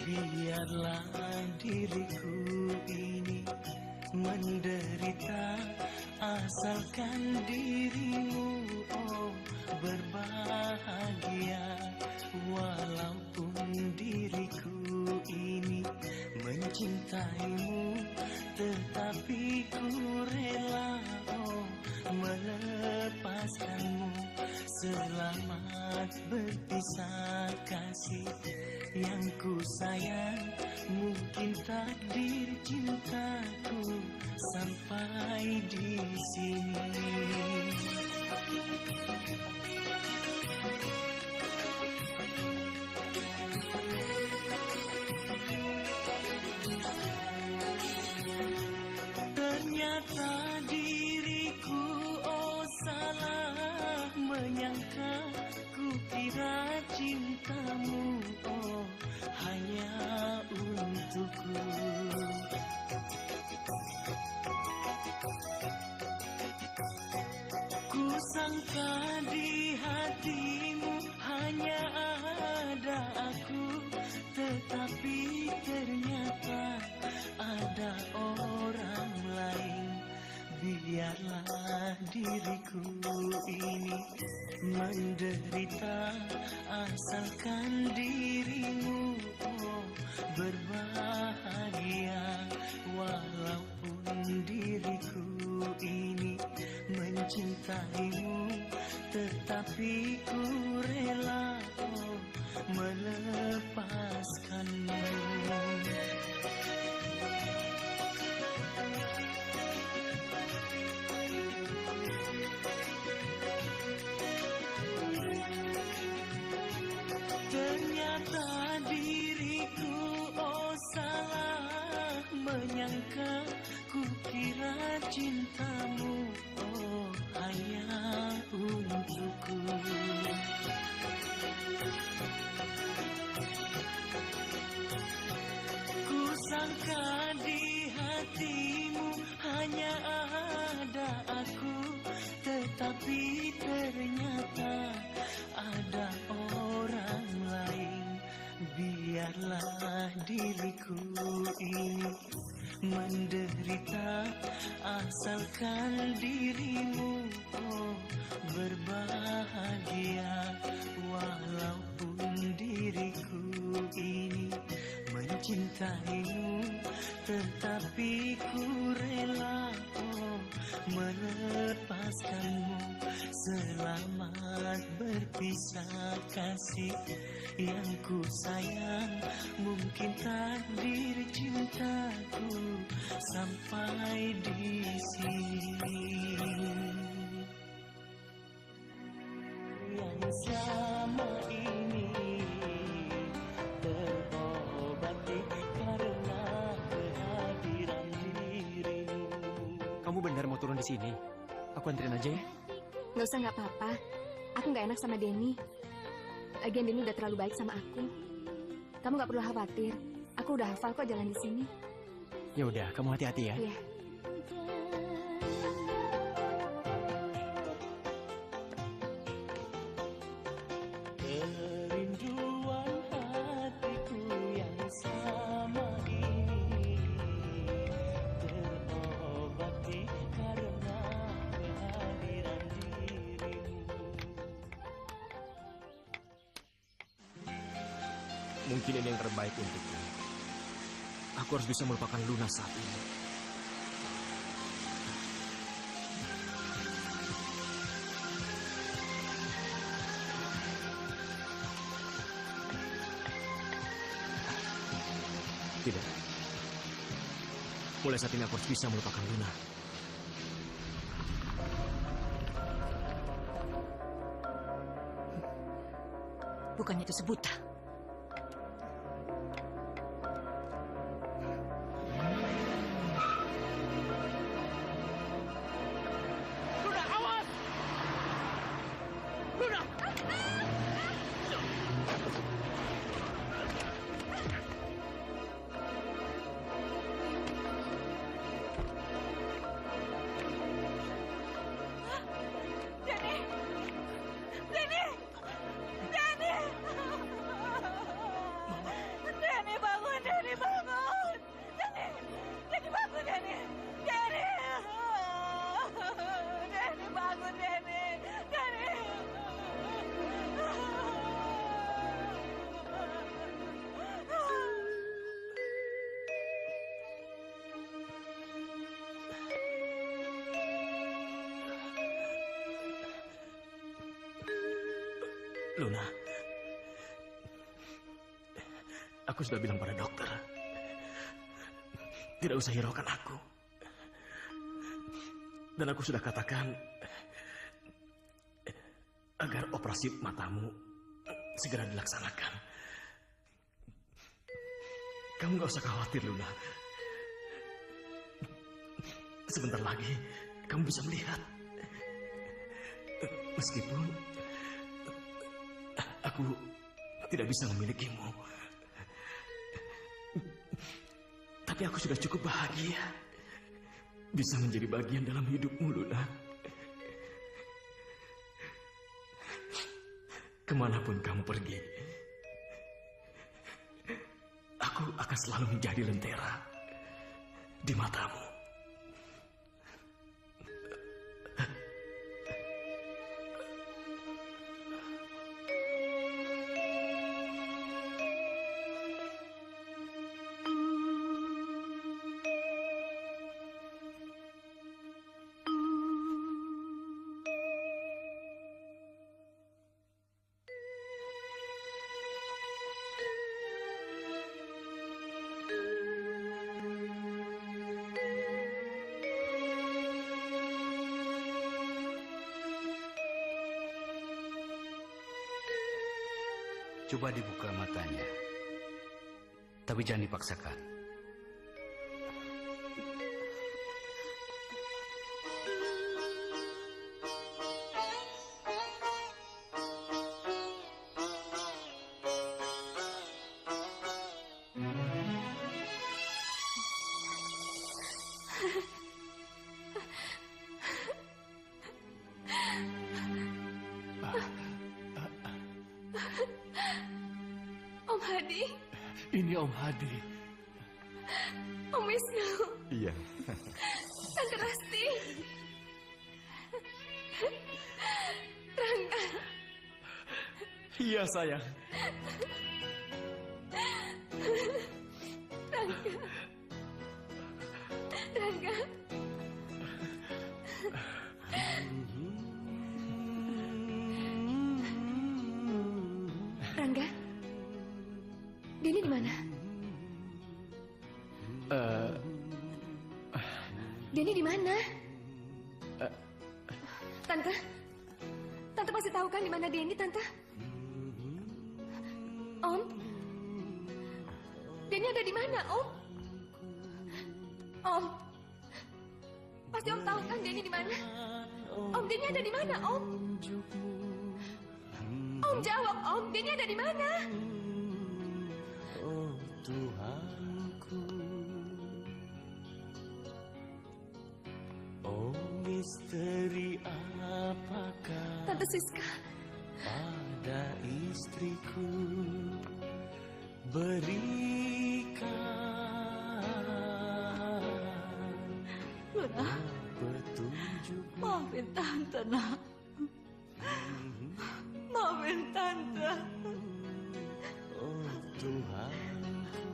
Biarlah diriku ini menderita, asalkan dirimu berbahagia. Walaupun diriku ini mencintaimu, tetapi ku rela melepaskanmu. Selamat berpisah kasih yang ku sayang, mungkin takdir cintaku sampai di sini. Ternyata diriku salah menyangka, ku kira cintamu hanya untukku. Ku sangka di hatimu hanya ada aku, tetapi ternyata ada orang lain. Biarlah diriku ini menderita, asalkan dirimu berbahagia. Walaupun diriku ini mencintaimu, tetapi ku rela melepaskanmu. Ternyata diriku salah menyangka, ku kira cintamu hanya untukku. diriku ini menderita asalkan dirimu berbahagia. Walaupun diriku ini mencintaimu, tetapi ku rela melepaskanmu. Selamat berpisah kasih yang ku sayang. Mungkin takdir cintaku sampai di sini. Yang selama ini terobati karena kehadiran dirimu. Kamu benar mau turun di sini? Aku anterin aja ya. Nggak usah, nggak apa-apa. Aku nggak enak sama Denny. Lagian Denny udah terlalu baik sama aku. Kamu nggak perlu khawatir. Aku udah hafal kok jalan di sini. Ya udah, kamu hati-hati ya. Iya. Kerinduan hatiku yang sama ini terobati karena kehadiran dirimu. Mungkin ini yang terbaik untukku. Aku harus bisa melupakan Luna saat ini. Tidak. Mulai saat ini aku harus bisa melupakan Luna. Bukannya itu sebuta. Luna, awas! Luna! Denny! Denny! Denny! Denny bangun! Denny bangun! Denny! Denny bangun, Denny! Denny! Denny bangun, Denny! Denny! Luna, aku sudah bilang pada dokter, tidak usah hiraukan aku. Dan aku sudah katakan agar operasi matamu segera dilaksanakan. Kamu gak usah khawatir, Luna. Sebentar lagi kamu bisa melihat. Meskipun aku tidak bisa memilikimu, tapi aku sudah cukup bahagia bisa menjadi bagian dalam hidupmu, Luna. Kemanapun kamu pergi, aku akan selalu menjadi lentera di matamu. Coba dibuka matanya. Tapi jangan dipaksakan. Om Hadi. Ini Om Hadi. Om Wisnu. Iya. Tante Rasti. Rangga. Iya, sayang. Rangga. Rangga. Rangga. Denny di mana? Denny di mana? Tante. Tante pasti tahu kan di mana Denny, Tante? Om. Denny ada di mana, Om? Om. Pasti Om tahu kan Denny di mana? Om, Denny ada di mana, Om? Om jawab, Om. Denny ada di mana? Oh Tuhanku, oh misteri apakah Tante Siska pada istriku berikan Luna, petunjuk. maafin Tante, nak. Maafin Tante. Oh Tuhan,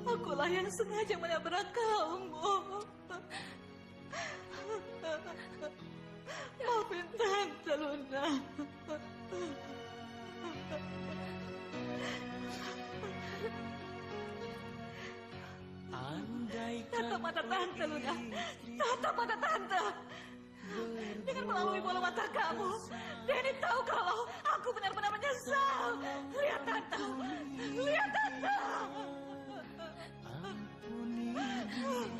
Akulah yang sengaja menabrak kamu. Maafin Tante, Luna. Tatap mata Tante, Luna. Tatap mata Tante. Dengan melalui bola mata kamu, Denny tahu kalau aku benar-benar menyesal. Lihat Tante. Lihat Tante.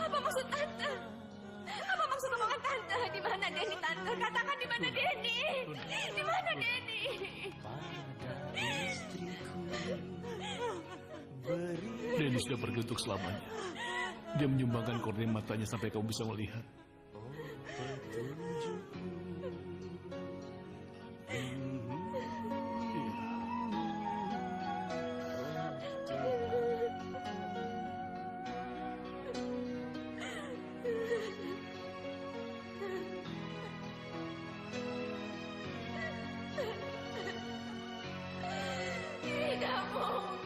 Apa maksud Tante? Apa maksud omongan Tante? Di mana Denny, Tante? Katakan di mana Denny? Di mana Denny? Denny sudah pergi untuk selamanya. Dia menyumbangkan kornea matanya sampai kamu bisa melihat. Tidak mungkin.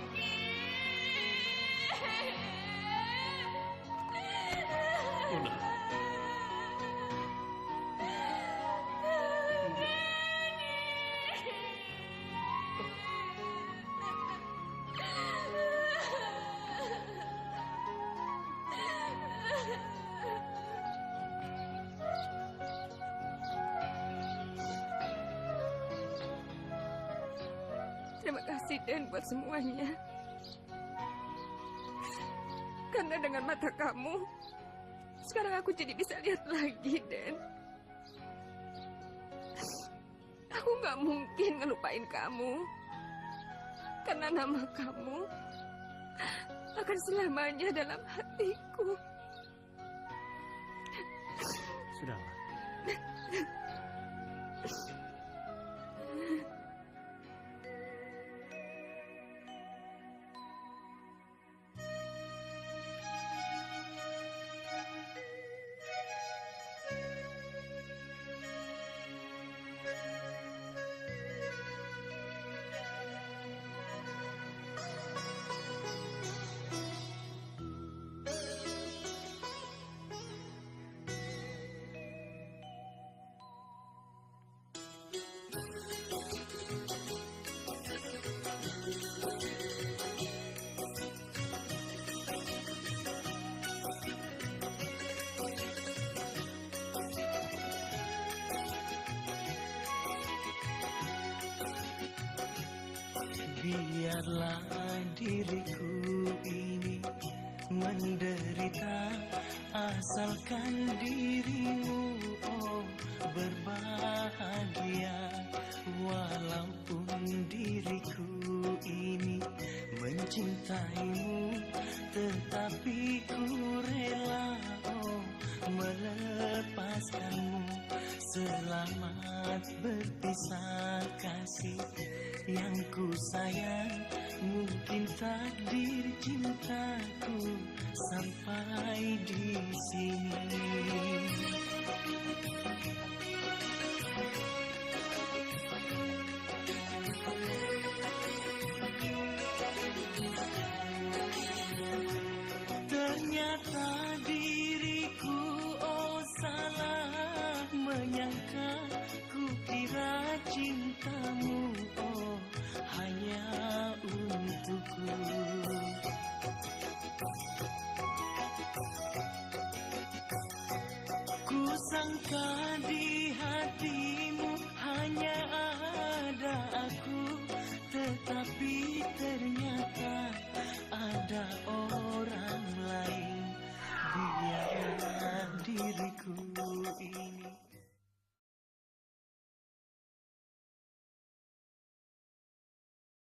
Terima kasih, Den, buat semuanya. Karena dengan mata kamu, sekarang aku jadi bisa lihat lagi, Den. Aku gak mungkin ngelupain kamu. Karena nama kamu akan selamanya dalam hatiku. Sudahlah. Biarlah diriku ini menderita, asalkan dirimu berbahagia. Walaupun diriku ini mencintaimu, tetapi ku rela melepaskanmu. Selamat berpisah kasih yang ku sayang. Mungkin takdir cintaku sampai di sini. Ternyata diriku oh salah menyangka, ku kira cintamu oh hanya untukku. Ku sangka